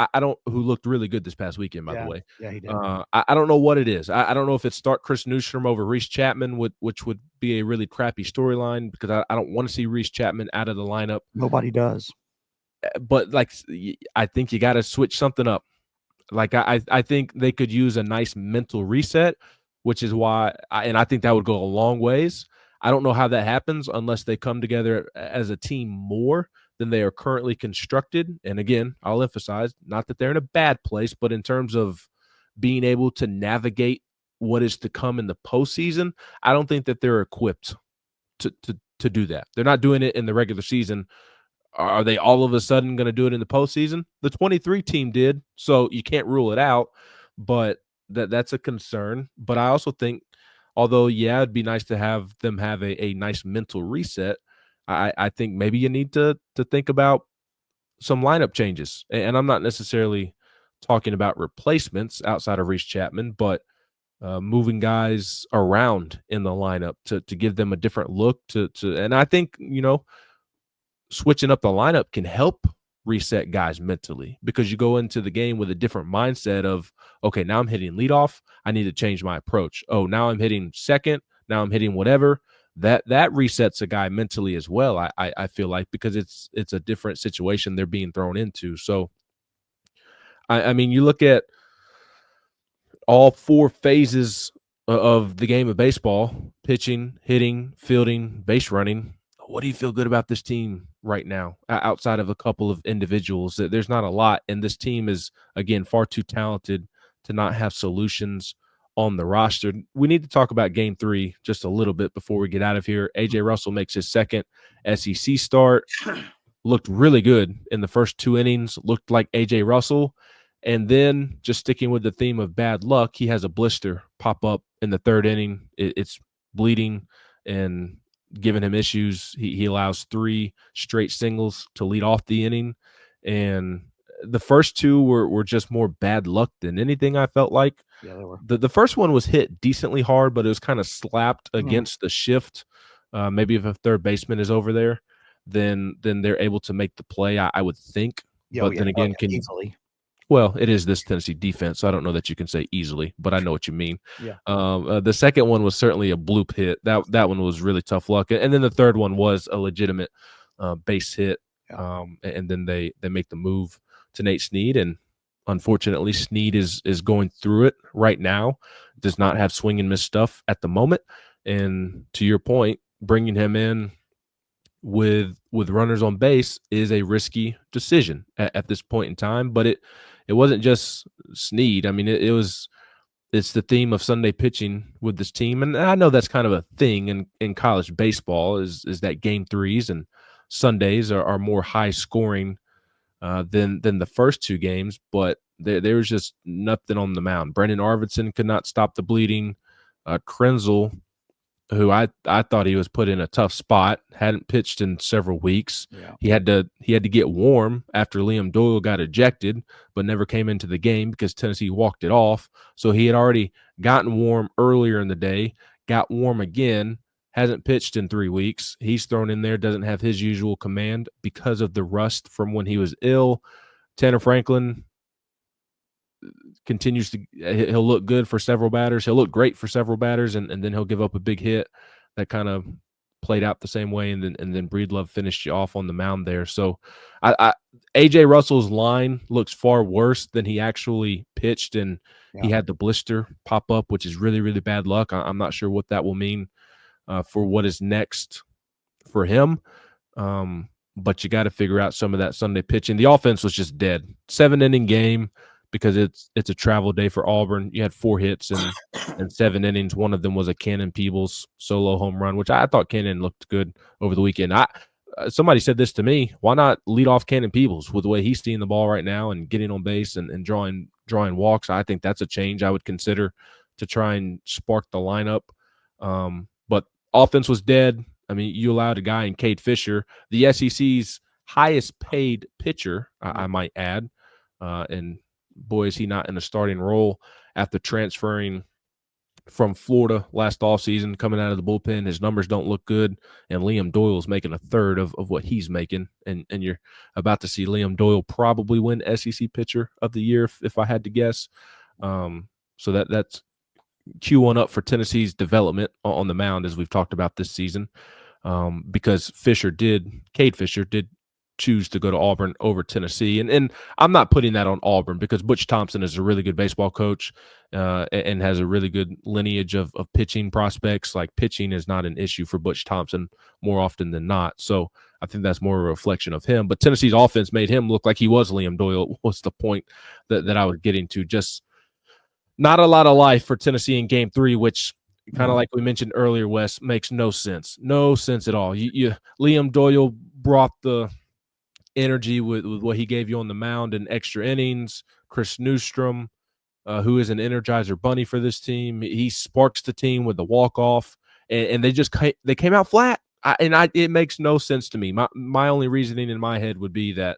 Who looked really good this past weekend, by the way. Yeah, he did. I don't know what it is. I don't know if it's start Chris Newstrom over Reese Chapman, which would be a really crappy storyline, because I don't want to see Reese Chapman out of the lineup. Nobody does. But, like, I think you got to switch something up. Like, I think they could use a nice mental reset, which is why I think that would go a long ways. I don't know how that happens unless they come together as a team more than they are currently constructed. And again, I'll emphasize, not that they're in a bad place, but in terms of being able to navigate what is to come in the postseason, I don't think that they're equipped to do that. They're not doing it in the regular season. Are they all of a sudden going to do it in the postseason? The 23 team did, so you can't rule it out, but that's a concern. But I also think, although, yeah, it'd be nice to have them have a nice mental reset, I think maybe you need to think about some lineup changes. And I'm not necessarily talking about replacements outside of Reese Chapman, but moving guys around in the lineup to give them a different look and I think, switching up the lineup can help reset guys mentally, because you go into the game with a different mindset of, okay, now I'm hitting leadoff, I need to change my approach. Oh, now I'm hitting second, now I'm hitting whatever. That resets a guy mentally as well. I feel like, because it's a different situation they're being thrown into. So I mean, you look at all four phases of the game of baseball: pitching, hitting, fielding, base running. What do you feel good about this team right now, outside of a couple of individuals? There's not a lot, and this team is, again, far too talented to not have solutions on the roster. We need to talk about Game 3 just a little bit before we get out of here. A.J. Russell makes his second SEC start. Looked really good in the first 2 innings, looked like A.J. Russell. And then, just sticking with the theme of bad luck, he has a blister pop up in the 3rd inning. It's bleeding and giving him issues. He allows 3 straight singles to lead off the inning. And the first 2 were just more bad luck than anything, I felt like. Yeah, they were. The first one was hit decently hard, but it was kind of slapped against the shift. Maybe if a third baseman is over there, then they're able to make the play, I would think. Yeah, but then again, easily. Well, it is this Tennessee defense, so I don't know that you can say easily, but I know what you mean. Yeah. The second one was certainly a bloop hit. That one was really tough luck. And then the third one was a legitimate base hit. And then they make the move to Nate Snead, and unfortunately, Snead is going through it right now. Does not have swing and miss stuff at the moment. And to your point, bringing him in with runners on base is a risky decision at this point in time. But it wasn't just Snead. I mean, it's the theme of Sunday pitching with this team, and I know that's kind of a thing in college baseball is that Game 3s and Sundays are more high scoring than the first 2 games. But there was just nothing on the mound. Brendan Arvidsson could not stop the bleeding. Krenzel, who I thought he was put in a tough spot, hadn't pitched in several weeks. Yeah. He had to get warm after Liam Doyle got ejected, but never came into the game because Tennessee walked it off. So he had already gotten warm earlier in the day, got warm again, hasn't pitched in 3 weeks. He's thrown in there, doesn't have his usual command because of the rust from when he was ill. Tanner Franklin continues to – he'll look good for several batters. He'll look great for several batters, and then he'll give up a big hit that kind of played out the same way, and then Breedlove finished you off on the mound there. So A.J. Russell's line looks far worse than he actually pitched, and he had the blister pop up, which is really, really bad luck. I'm not sure what that will mean for what is next for him. But you got to figure out some of that Sunday pitching. The offense was just dead. 7-inning game, because it's a travel day for Auburn. You had 4 hits and 7 innings. One of them was a Cannon Peebles solo home run, which I thought Cannon looked good over the weekend. Somebody said this to me: why not lead off Cannon Peebles with the way he's seeing the ball right now and getting on base and drawing walks? I think that's a change I would consider to try and spark the lineup. But offense was dead. I mean, you allowed a guy in Cade Fisher, the SEC's highest paid pitcher, I might add, and boy, is he not in a starting role after transferring from Florida last offseason, coming out of the bullpen. His numbers don't look good, and Liam Doyle's making a third of what he's making, and you're about to see Liam Doyle probably win SEC Pitcher of the Year, if I had to guess. So that's Q1 up for Tennessee's development on the mound, as we've talked about this season, because Cade Fisher did choose to go to Auburn over Tennessee. And I'm not putting that on Auburn, because Butch Thompson is a really good baseball coach and has a really good lineage of pitching prospects. Like, pitching is not an issue for Butch Thompson more often than not. So I think that's more a reflection of him. But Tennessee's offense made him look like he was Liam Doyle. What's the point that I was getting to? Just not a lot of life for Tennessee in Game 3, which kind of like we mentioned earlier, Wes, makes no sense. No sense at all. Liam Doyle brought the energy with what he gave you on the mound in extra innings. Chris Newstrom, who is an Energizer bunny for this team, he sparks the team with the walk-off, and they came out flat. It makes no sense to me. My only reasoning in my head would be that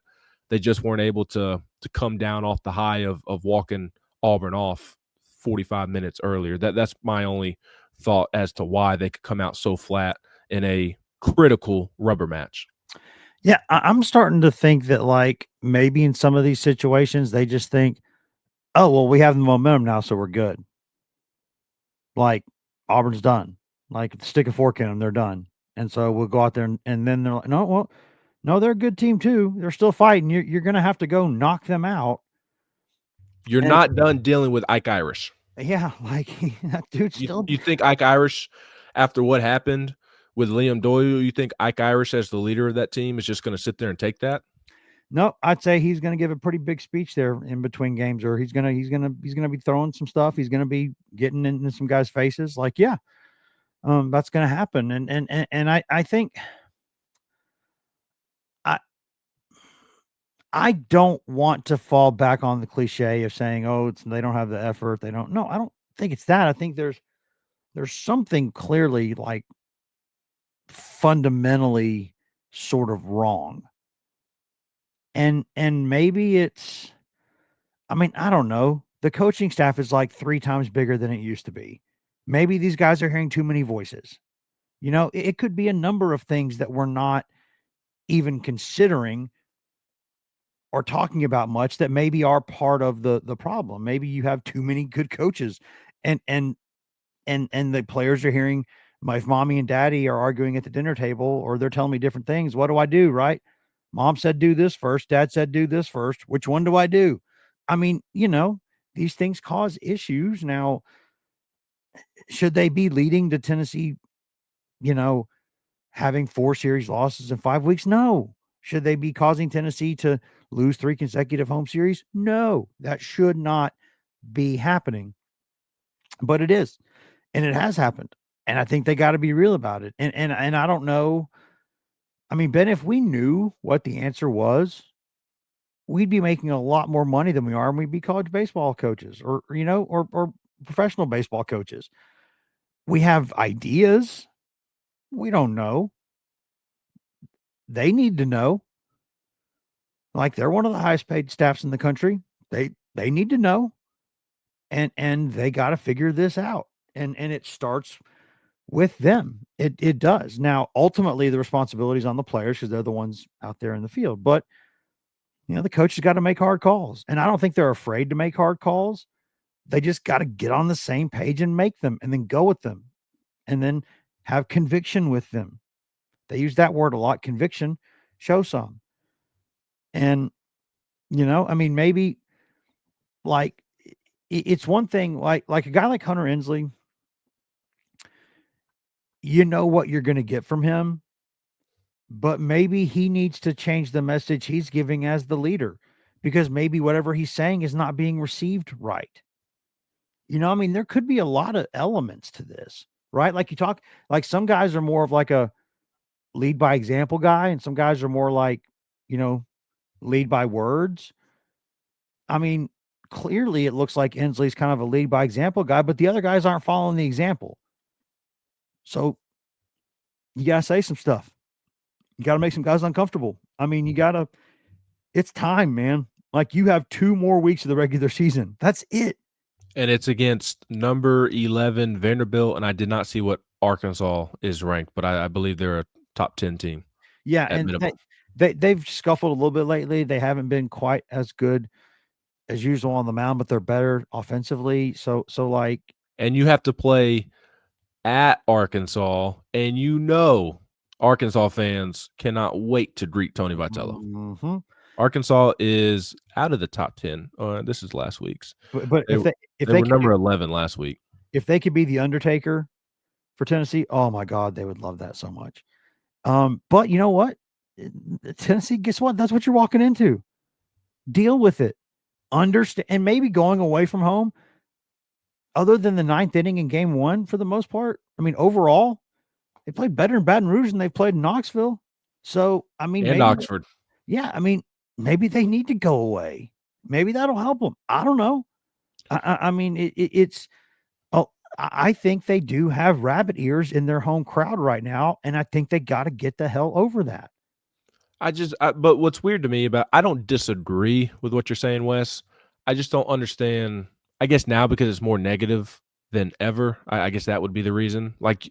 they just weren't able to come down off the high of walking Auburn off 45 minutes earlier. That's my only thought as to why they could come out so flat in a critical rubber match. Yeah, I'm starting to think that, like, maybe in some of these situations, they just think, oh, well, we have the momentum now, so we're good. Like, Auburn's done. Like, stick a fork in them, they're done. And so we'll go out there and then they're like, no, they're a good team too. They're still fighting. You're going to have to go knock them out. You're not done dealing with Ike Irish. Yeah, like that dude's still. You think Ike Irish, after what happened with Liam Doyle, you think Ike Irish as the leader of that team is just going to sit there and take that? No, I'd say he's going to give a pretty big speech there in between games, or he's going to be throwing some stuff. He's going to be getting into some guys' faces. Like, yeah, that's going to happen. And I think I don't want to fall back on the cliche of saying, oh, they don't have the effort. They don't. No, I don't think it's that. I think there's something clearly, like, fundamentally sort of wrong. And maybe it's, I mean, I don't know. The coaching staff is like 3 times bigger than it used to be. Maybe these guys are hearing too many voices. You know, it could be a number of things that we're not even considering or talking about much that maybe are part of the problem. Maybe you have too many good coaches, and the players are hearing, if mommy and daddy are arguing at the dinner table or they're telling me different things, what do I do? Right? Mom said do this first, dad said do this first. Which one do I do? I mean, you know, these things cause issues. Now, should they be leading to Tennessee, you know, having 4 series losses in 5 weeks? No. Should they be causing Tennessee to lose 3 consecutive home series? No, that should not be happening. But it is, and it has happened. And I think they got to be real about it. And I don't know. I mean, Ben, if we knew what the answer was, we'd be making a lot more money than we are, and we'd be college baseball coaches or professional baseball coaches. We have ideas. We don't know. They need to know. Like, they're one of the highest paid staffs in the country. They need to know. And they got to figure this out. And it starts with them. It does. Now, ultimately, the responsibility is on the players because they're the ones out there in the field. But, you know, the coach has got to make hard calls. And I don't think they're afraid to make hard calls. They just got to get on the same page and make them, and then go with them, and then have conviction with them. They use that word a lot, conviction. Show some. And, you know, I mean, maybe, like, it's one thing, like a guy like Hunter Inslee, you know what you're going to get from him, but maybe he needs to change the message he's giving as the leader, because maybe whatever he's saying is not being received right. You know, I mean, there could be a lot of elements to this, right? Like, you talk, like, some guys are more of like a lead by example guy, and some guys are more like, you know, lead by words. I mean, clearly it looks like Inslee's kind of a lead by example guy, but the other guys aren't following the example. So you got to say some stuff. You got to make some guys uncomfortable. I mean, it's time, man. Like, you have 2 more weeks of the regular season. That's it. And it's against number 11 Vanderbilt, and I did not see what Arkansas is ranked, but I believe they're a top 10 team. Yeah, and they've scuffled a little bit lately. They haven't been quite as good as usual on the mound, but they're better offensively. So like, and you have to play at Arkansas, and you know Arkansas fans cannot wait to greet Tony Vitello. Mm-hmm. Arkansas is out of the top 10. This is last week's. But if they were number 11 last week. If they could be the Undertaker for Tennessee, oh my God, they would love that so much. But you know what? Tennessee, guess what? That's what you're walking into. Deal with it. Understand, and maybe going away from home, other than the 9th inning in game 1, for the most part. I mean, overall, they played better in Baton Rouge than they played in Knoxville. So, I mean, and Oxford. Yeah, I mean, maybe they need to go away. Maybe that'll help them. I don't know. I mean, it's oh, I think they do have rabbit ears in their home crowd right now, and I think they got to get the hell over that. But what's weird to me about I don't disagree with what you're saying, Wes. I just don't understand. I guess now because it's more negative than ever. I guess that would be the reason. Like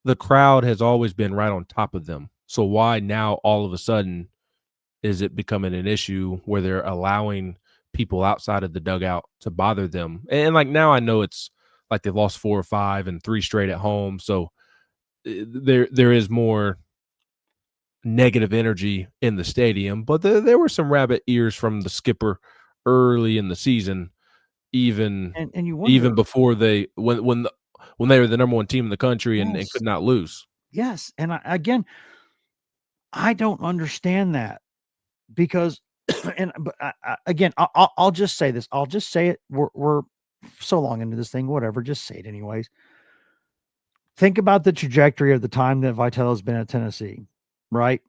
the crowd has always been right on top of them. So why now all of a sudden is it becoming an issue where they're allowing people outside of the dugout to bother them? And like now I know it's like they've lost 4 or 5 and 3 straight at home. So there is more negative energy in the stadium, but there were some rabbit ears from the skipper early in the season, even And you even wonder, before when they were the number 1 team in the country and yes, could not lose. yes, and again, I don't understand that because, and but again, I'll just say this. I'll just say it. We're so long into this thing, whatever. Just say it anyways. Think about the trajectory of the time that Vitello's been at Tennessee, right?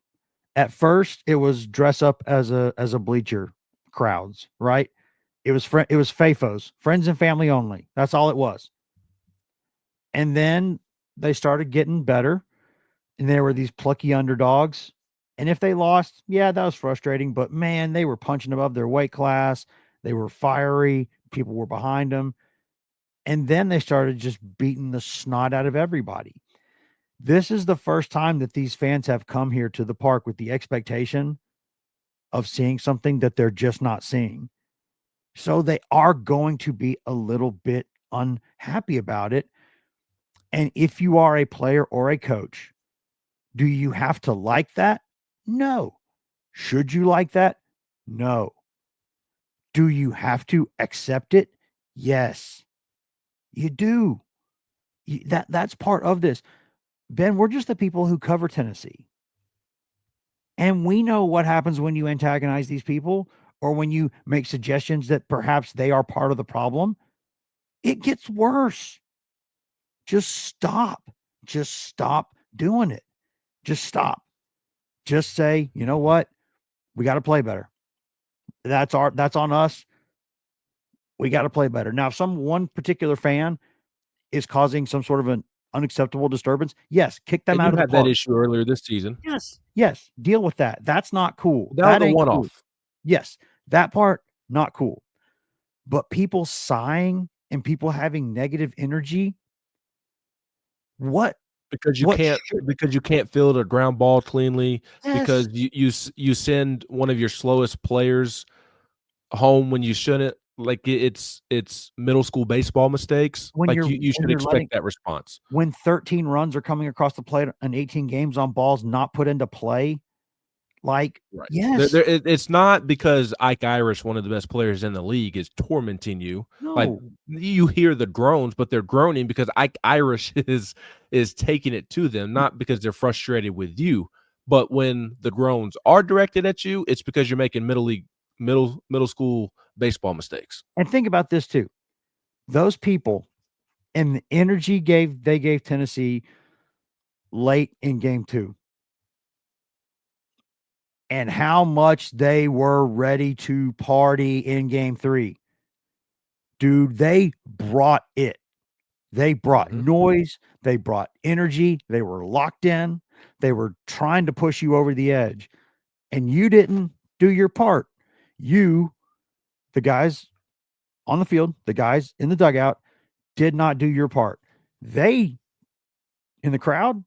At first, it was dress up as a bleacher crowds, right? It was it was FAFOs, friends and family only. That's all it was. And then they started getting better, and there were these plucky underdogs. And if they lost, yeah, that was frustrating. But man, they were punching above their weight class. They were fiery. People were behind them. And then they started just beating the snot out of everybody. This is the first time that these fans have come here to the park with the expectation of seeing something that they're just not seeing. So they are going to be a little bit unhappy about it. And if you are a player or a coach, do you have to like that? No. Should you like that? No. Do you have to accept it? Yes. You do. That's part of this. Ben, we're just the people who cover Tennessee. And we know what happens when you antagonize these people or when you make suggestions that perhaps they are part of the problem. It gets worse. Just stop. Just stop doing it. Just stop. Just say, you know what? We got to play better. That's on us. We got to play better. Now, if one particular fan is causing some sort of an unacceptable disturbance, yes, kick them And out you of the had that park. issue earlier this season. Yes, yes, deal with that. That's not cool. That That was a ain't cool. one-off. Yes, that part not cool. But people sighing and people having negative energy, what Because what should, you can't field a ground ball cleanly, yes, because you send one of your slowest players home when you shouldn't. Like it's middle school baseball mistakes. when Like you're you when should you're letting expect that response. when 13 runs are coming across the plate and 18 games on balls not put into play, like, Right. yes, It's not because Ike Irish, one of the best players in the league, is tormenting you. Like no. you hear the groans, but they're groaning because Ike Irish is taking it to them, not because they're frustrated with you. But when the groans are directed at you, it's because you're making middle school baseball mistakes. And think about this too. Those people and the energy they gave Tennessee late in game 2 and how much they were ready to party in game 3. Dude, they brought it. They brought Mhm. noise, they brought energy, they were locked in, they were trying to push you over the edge, and you didn't do your part. You, the guys on the field, the guys in the dugout, did not do your part. They, in the crowd,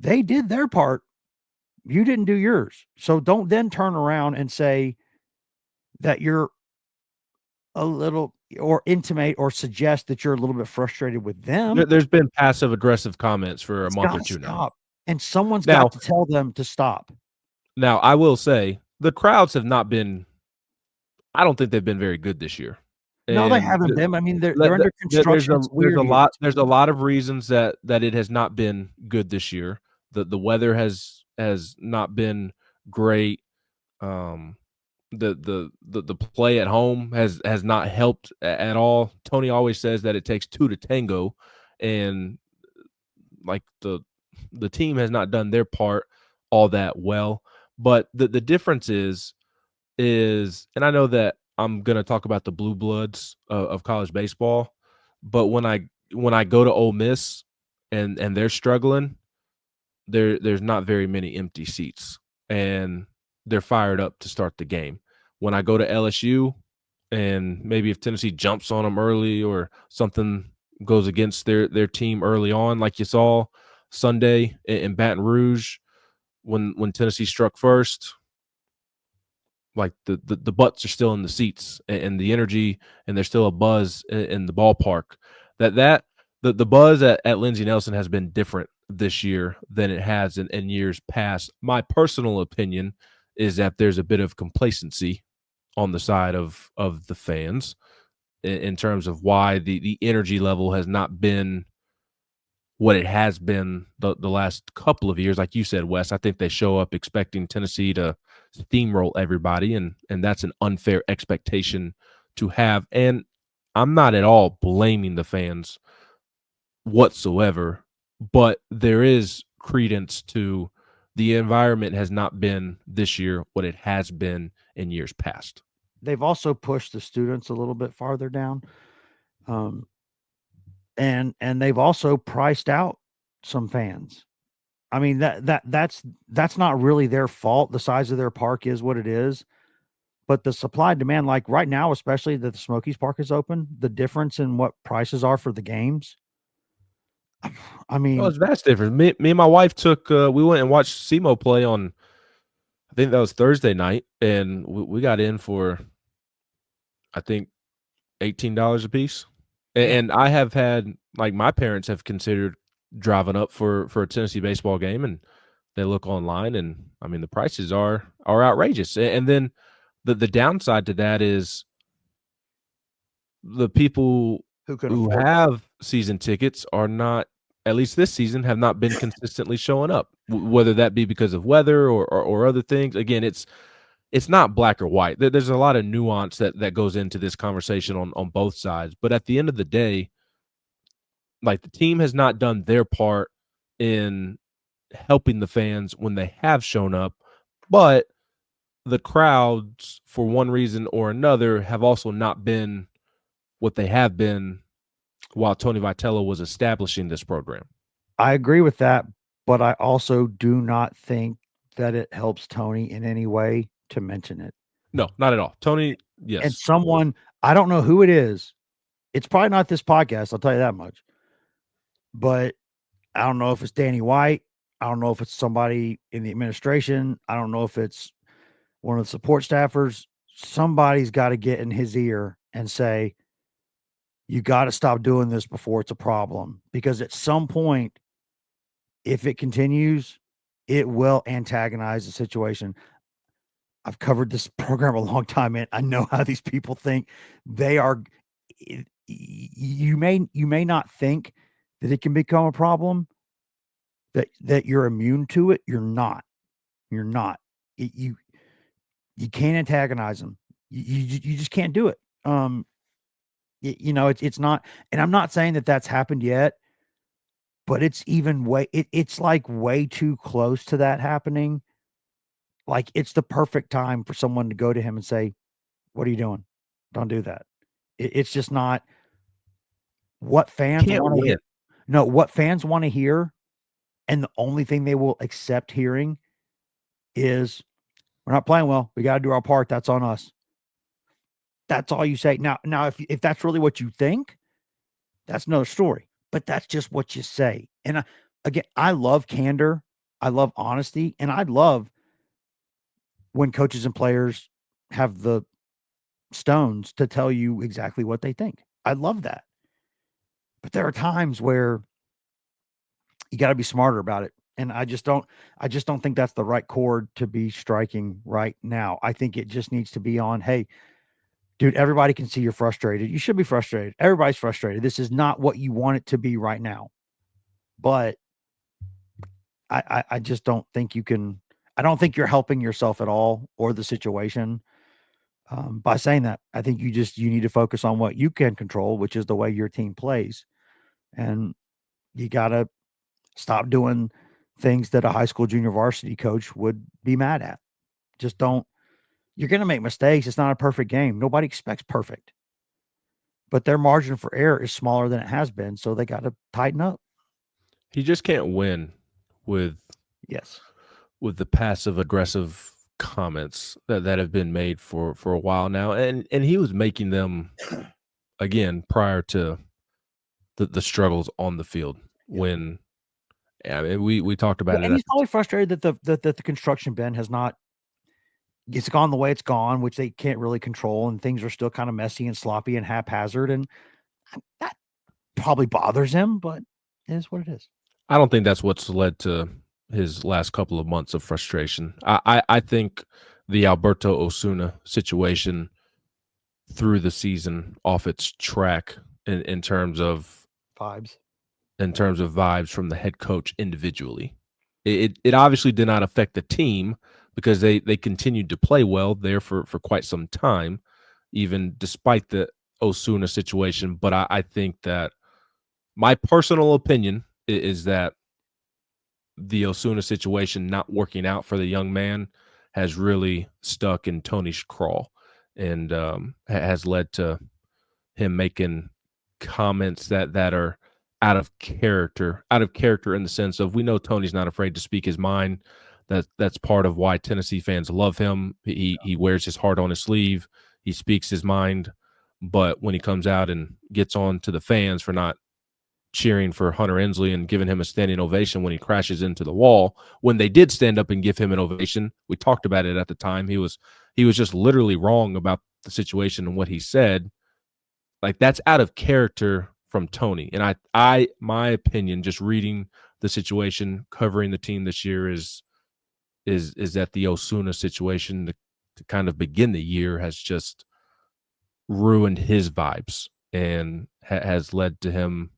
they did their part. You didn't do yours. So don't then turn around and say that you're a little or intimate or suggest that you're a little bit frustrated with them. There's been passive aggressive comments for a It's month got or to two now. stop. And someone's Now, got to tell them to stop. I will say the crowds have not been. I don't think they've been very good this year, No, they and haven't been. I mean, they're under construction. It's weird here. there's a lot of reasons that it has not been good this year. The weather has not been great. Um, the play at home has not helped at all. Tony always says that it takes 2 to tango, and like the team has not done their part all that well. But the difference is, and I know that I'm gonna talk about the blue bloods of college baseball, but when I go to Ole Miss and they're struggling, there's not very many empty seats, and they're fired up to start the game. When I go to LSU, and maybe if Tennessee jumps on them early or something goes against their team early on, like you saw Sunday in Baton Rouge when Tennessee struck first, like the butts are still in the seats and the energy, and there's still a buzz in the ballpark. The buzz at Lindsey Nelson has been different this year than it has in years past. My personal opinion is that there's a bit of complacency on the side of the fans in terms of why the energy level has not been what it has been the last couple of years. Like you said, Wes, I think they show up expecting Tennessee to steamroll everybody, and that's an unfair expectation to have. And I'm not at all blaming the fans whatsoever, but there is credence to the environment has not been this year what it has been in years past. They've also pushed the students a little bit farther down. And they've also priced out some fans. I mean, that's not really their fault. The size of their park is what it is. But the supply and demand, like right now, especially that the Smokies Park is open, the difference in what prices are for the games. I mean, It's vast difference. Me and my wife took we went and watched SEMO play on, I think that was Thursday night, and we got in for, I think, $18 a piece. And I have had, like, my parents have considered driving up for a Tennessee baseball game, and they look online, and I mean the prices are outrageous. And then the downside to that is the people who have season tickets are not, at least this season, have not been consistently showing up, whether that be because of weather or other things. Again, it's not black or white. There's a lot of nuance that goes into this conversation on both sides. But at the end of the day, like, the team has not done their part in helping the fans when they have shown up, but the crowds, for one reason or another, have also not been what they have been while Tony Vitello was establishing this program. I agree with that, but I also do not think that it helps Tony in any way to mention it. No, not at all. Tony, yes. And someone, I don't know who it is. It's probably not this podcast, I'll tell you that much. But I don't know if it's Danny White. I don't know if it's somebody in the administration. I don't know if it's one of the support staffers. Somebody's got to get in his ear and say, you got to stop doing this before it's a problem. Because at some point, if it continues, it will antagonize the situation. I've covered this program a long time, and I know how these people think. They are, you may not think that it can become a problem, that you're immune to it. You're not. You can't antagonize them. You just can't do it. It's not, and I'm not saying that that's happened yet, but it's even it's like way too close to that happening. Like, it's the perfect time for someone to go to him and say, "What are you doing? Don't do that." It's just not what fans want to hear. No, what fans want to hear, and the only thing they will accept hearing is, "We're not playing well. We got to do our part. That's on us." That's all you say. Now, if that's really what you think, that's another story. But that's just what you say. And again, I love candor. I love honesty, and I love when coaches and players have the stones to tell you exactly what they think. I love that. But there are times where you got to be smarter about it. And I just don't think that's the right chord to be striking right now. I think it just needs to be on, hey, dude, everybody can see you're frustrated. You should be frustrated. Everybody's frustrated. This is not what you want it to be right now. But I just don't think you can. I don't think you're helping yourself at all or the situation by saying that. I think you need to focus on what you can control, which is the way your team plays. And you got to stop doing things that a high school junior varsity coach would be mad at. Just don't. You're going to make mistakes. It's not a perfect game. Nobody expects perfect. But their margin for error is smaller than it has been, so they got to tighten up. He just can't win with the passive aggressive comments that have been made for a while now, and he was making them again prior to the struggles on the field. When we talked about it, and he's probably frustrated that the construction bin has not. It's gone the way it's gone, which they can't really control, and things are still kind of messy and sloppy and haphazard, and that probably bothers him, but it is what it is. I don't think that's what's led to his last couple of months of frustration. I think the Alberto Osuna situation threw the season off its track in terms of vibes. In terms of vibes from the head coach individually. It obviously did not affect the team because they continued to play well there for quite some time, even despite the Osuna situation. But I think that my personal opinion is that the Osuna situation not working out for the young man has really stuck in Tony's craw and has led to him making comments that are out of character in the sense of, we know Tony's not afraid to speak his mind. That's part of why Tennessee fans love him. He wears his heart on his sleeve. He speaks his mind. But when he comes out and gets on to the fans for not cheering for Hunter Ensley and giving him a standing ovation when he crashes into the wall, when they did stand up and give him an ovation, we talked about it at the time. He was just literally wrong about the situation and what he said. Like, that's out of character from Tony. And I my opinion, just reading the situation, covering the team this year, is that the Osuna situation to kind of begin the year has just ruined his vibes and has led to him.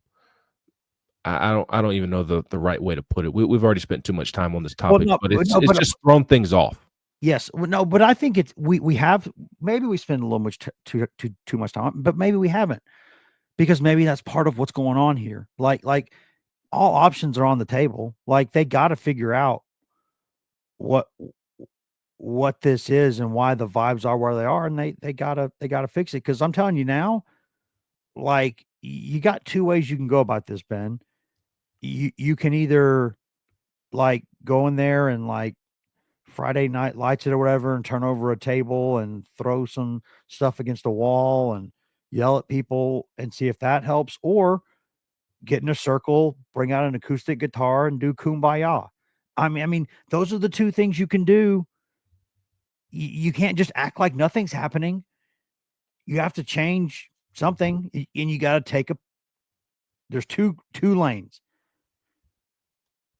I don't even know the right way to put it. We've already spent too much time on this topic, but it's just thrown things off. Yes, no, but I think it's we have, maybe we spend a little much too much time, but maybe we haven't, because maybe that's part of what's going on here. Like all options are on the table. Like, they got to figure out what this is and why the vibes are where they are, and they gotta fix it. Because I'm telling you now, like, you got two ways you can go about this, Ben. You can either, like, go in there and, like, Friday night lights it or whatever and turn over a table and throw some stuff against a wall and yell at people and see if that helps, or get in a circle, bring out an acoustic guitar and do Kumbaya. I mean, those are the two things you can do. You can't just act like nothing's happening. You have to change something, and you got to there's two lanes,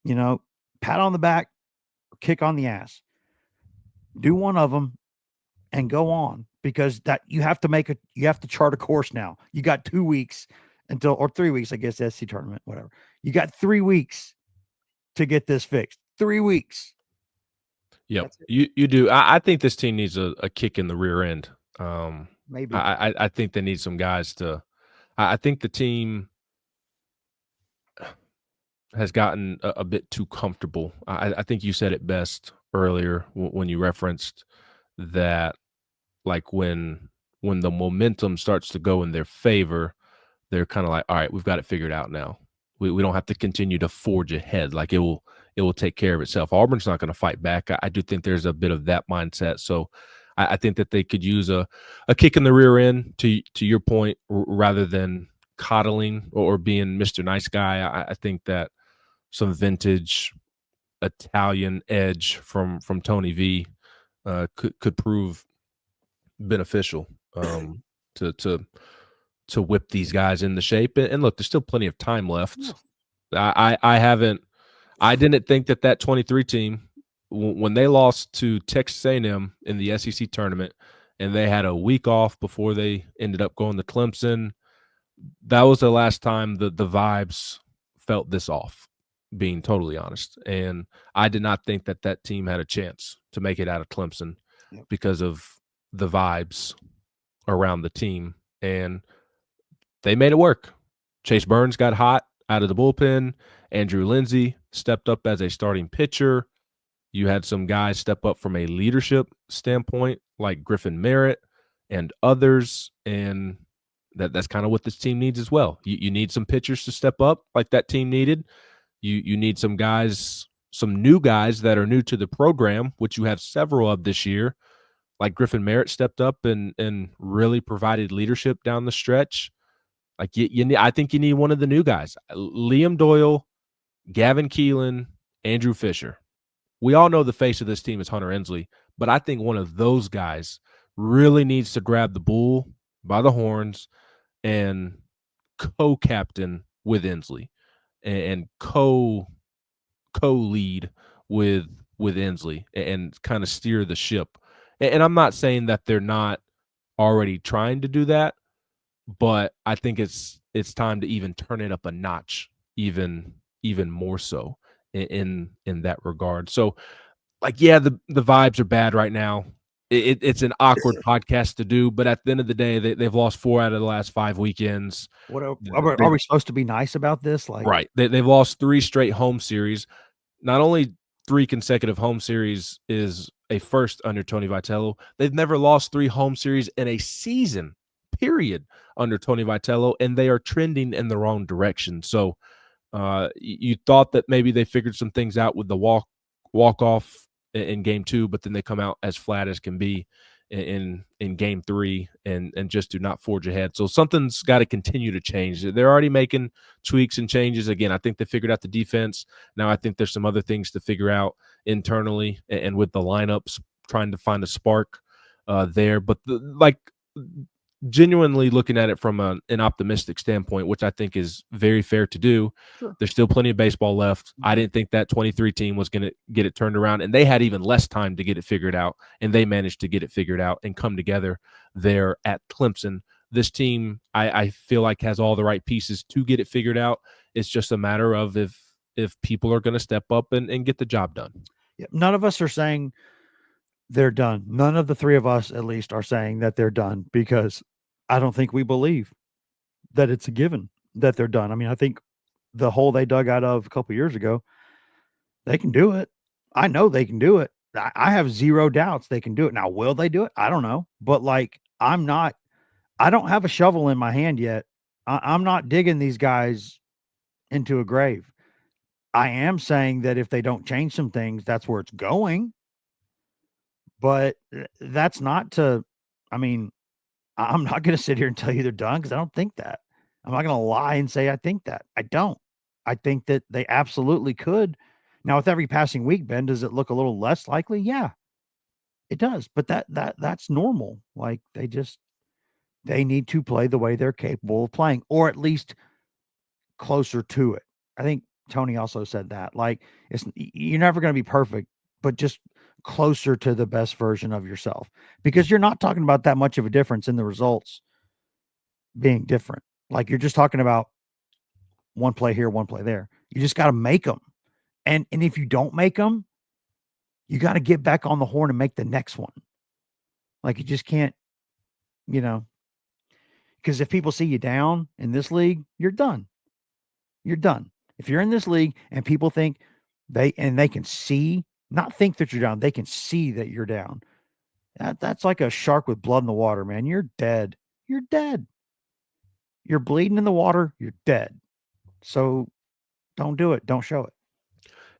pat on the back or kick on the ass. Do one of them and go on, because that you have to chart a course now. You got 2 weeks or 3 weeks, I guess, SC tournament, whatever. You got 3 weeks to get this fixed. 3 weeks. Yep, you do. I think this team needs a kick in the rear end. Maybe. I think they need some guys to. I think the team has gotten a bit too comfortable. I think you said it best earlier when you referenced that, like, when the momentum starts to go in their favor, they're kind of like, all right, we've got it figured out now. We don't have to continue to forge ahead. Like, it will take care of itself. Auburn's not going to fight back. I do think there's a bit of that mindset. So I think that they could use a kick in the rear end, to your point, rather than coddling or being Mr. Nice Guy. I think that some vintage Italian edge from Tony V could prove beneficial to whip these guys into shape. And look, there's still plenty of time left. I didn't think that 23 team, when they lost to Texas A&M in the SEC tournament, and they had a week off before they ended up going to Clemson, that was the last time the vibes felt this off, being totally honest. And I did not think that team had a chance to make it out of Clemson because of the vibes around the team. And they made it work. Chase Burns got hot out of the bullpen. Andrew Lindsay stepped up as a starting pitcher. You had some guys step up from a leadership standpoint, like Griffin Merritt and others, and that's kind of what this team needs as well. You need some pitchers to step up like that team needed. You need some guys, some new guys that are new to the program, which you have several of this year, like Griffin Merritt stepped up and really provided leadership down the stretch. Like I think you need one of the new guys, Liam Doyle, Gavin Keelan, Andrew Fisher. We all know the face of this team is Hunter Ensley, but I think one of those guys really needs to grab the bull by the horns and co-captain with Ensley and co-lead with Ensley and kind of steer the ship. And I'm not saying that they're not already trying to do that, but I think it's time to even turn it up a notch, even more so in that regard. So, like, yeah, the vibes are bad right now. It's an awkward podcast to do, but at the end of the day, they've lost 4 out of the last 5 weekends. What are we supposed to be nice about this? Like, right? They've lost 3 straight home series. Not only 3 consecutive home series is a first under Tony Vitello. They've never lost 3 home series in a season, period, under Tony Vitello, and they are trending in the wrong direction. So you thought that maybe they figured some things out with the walk off in game 2, but then they come out as flat as can be in game 3 and just do not forge ahead. So something's got to continue to change. They're already making tweaks and changes. Again, I think they figured out the defense. Now I think there's some other things to figure out internally and with the lineups, trying to find a spark there. But genuinely looking at it from an optimistic standpoint, which I think is very fair to do. Sure. There's still plenty of baseball left. I didn't think that 23 team was going to get it turned around, and they had even less time to get it figured out, and they managed to get it figured out and come together there at Clemson. This team, I feel like, has all the right pieces to get it figured out. It's just a matter of if people are going to step up and get the job done. Yeah, none of us are saying they're done. None of the 3 of us, at least, are saying that they're done, because I don't think we believe that it's a given that they're done. I mean, I think the hole they dug out of a couple years ago, they can do it. I know they can do it. I have 0 doubts they can do it. Now, will they do it? I don't know. But like, I don't have a shovel in my hand yet. I'm not digging these guys into a grave. I am saying that if they don't change some things, that's where it's going. But that's not to, I mean, I'm not going to sit here and tell you they're done, because I don't think that. I'm not going to lie and say I think that. I don't. I think that they absolutely could. Now, with every passing week, Ben, does it look a little less likely? Yeah, it does. But that's normal. Like, they need to play the way they're capable of playing, or at least closer to it. I think Tony also said that. Like, you're never going to be perfect, but just closer to the best version of yourself, because you're not talking about that much of a difference in the results being different. Like, you're just talking about one play here, one play there. You just got to make them. And if you don't make them, you got to get back on the horn and make the next one. Like, you just can't, because if people see you down in this league, you're done. You're done. If you're in this league and people think they can see, not think that you're down, they can see that you're down. That's like a shark with blood in the water, man. You're dead. You're dead. You're bleeding in the water. You're dead. So don't do it. Don't show it.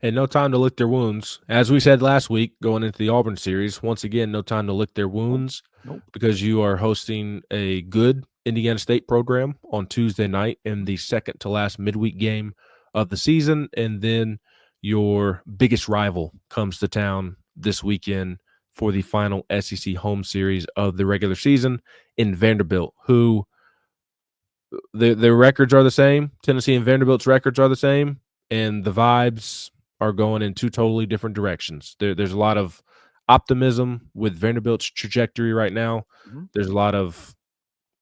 And no time to lick their wounds. As we said last week, going into the Auburn series, once again, no time to lick their wounds. Nope. Because you are hosting a good Indiana State program on Tuesday night in the second to last midweek game of the season. And then your biggest rival comes to town this weekend for the final SEC home series of the regular season in Vanderbilt, who their records are the same. Tennessee and Vanderbilt's records are the same, and the vibes are going in 2 totally different directions. There's a lot of optimism with Vanderbilt's trajectory right now. Mm-hmm. There's a lot of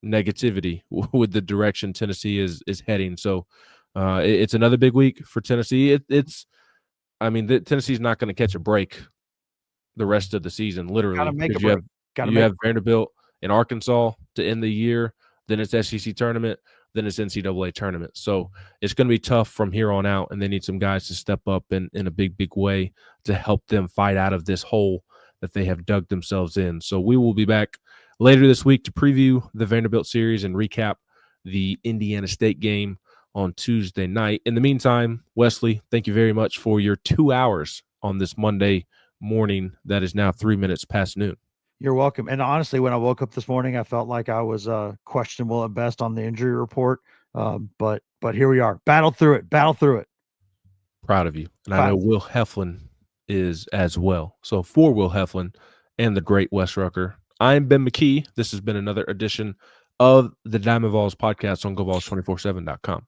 negativity with the direction Tennessee is heading. So it's another big week for Tennessee. Tennessee's not going to catch a break the rest of the season, literally. You have Vanderbilt and Arkansas to end the year. Then it's SEC tournament. than this NCAA tournament. So it's going to be tough from here on out, and they need some guys to step up in a big, big way to help them fight out of this hole that they have dug themselves in. So we will be back later this week to preview the Vanderbilt series and recap the Indiana State game on Tuesday night. In the meantime, Wesley, thank you very much for your 2 hours on this Monday morning that is now 3 minutes past noon. You're welcome. And honestly, when I woke up this morning, I felt like I was questionable at best on the injury report. But here we are. Battle through it. Proud of you. And I know Will Heflin is as well. So for Will Heflin and the great Wes Rucker, I'm Ben McKee. This has been another edition of the Diamond Vols podcast on GoVols247.com.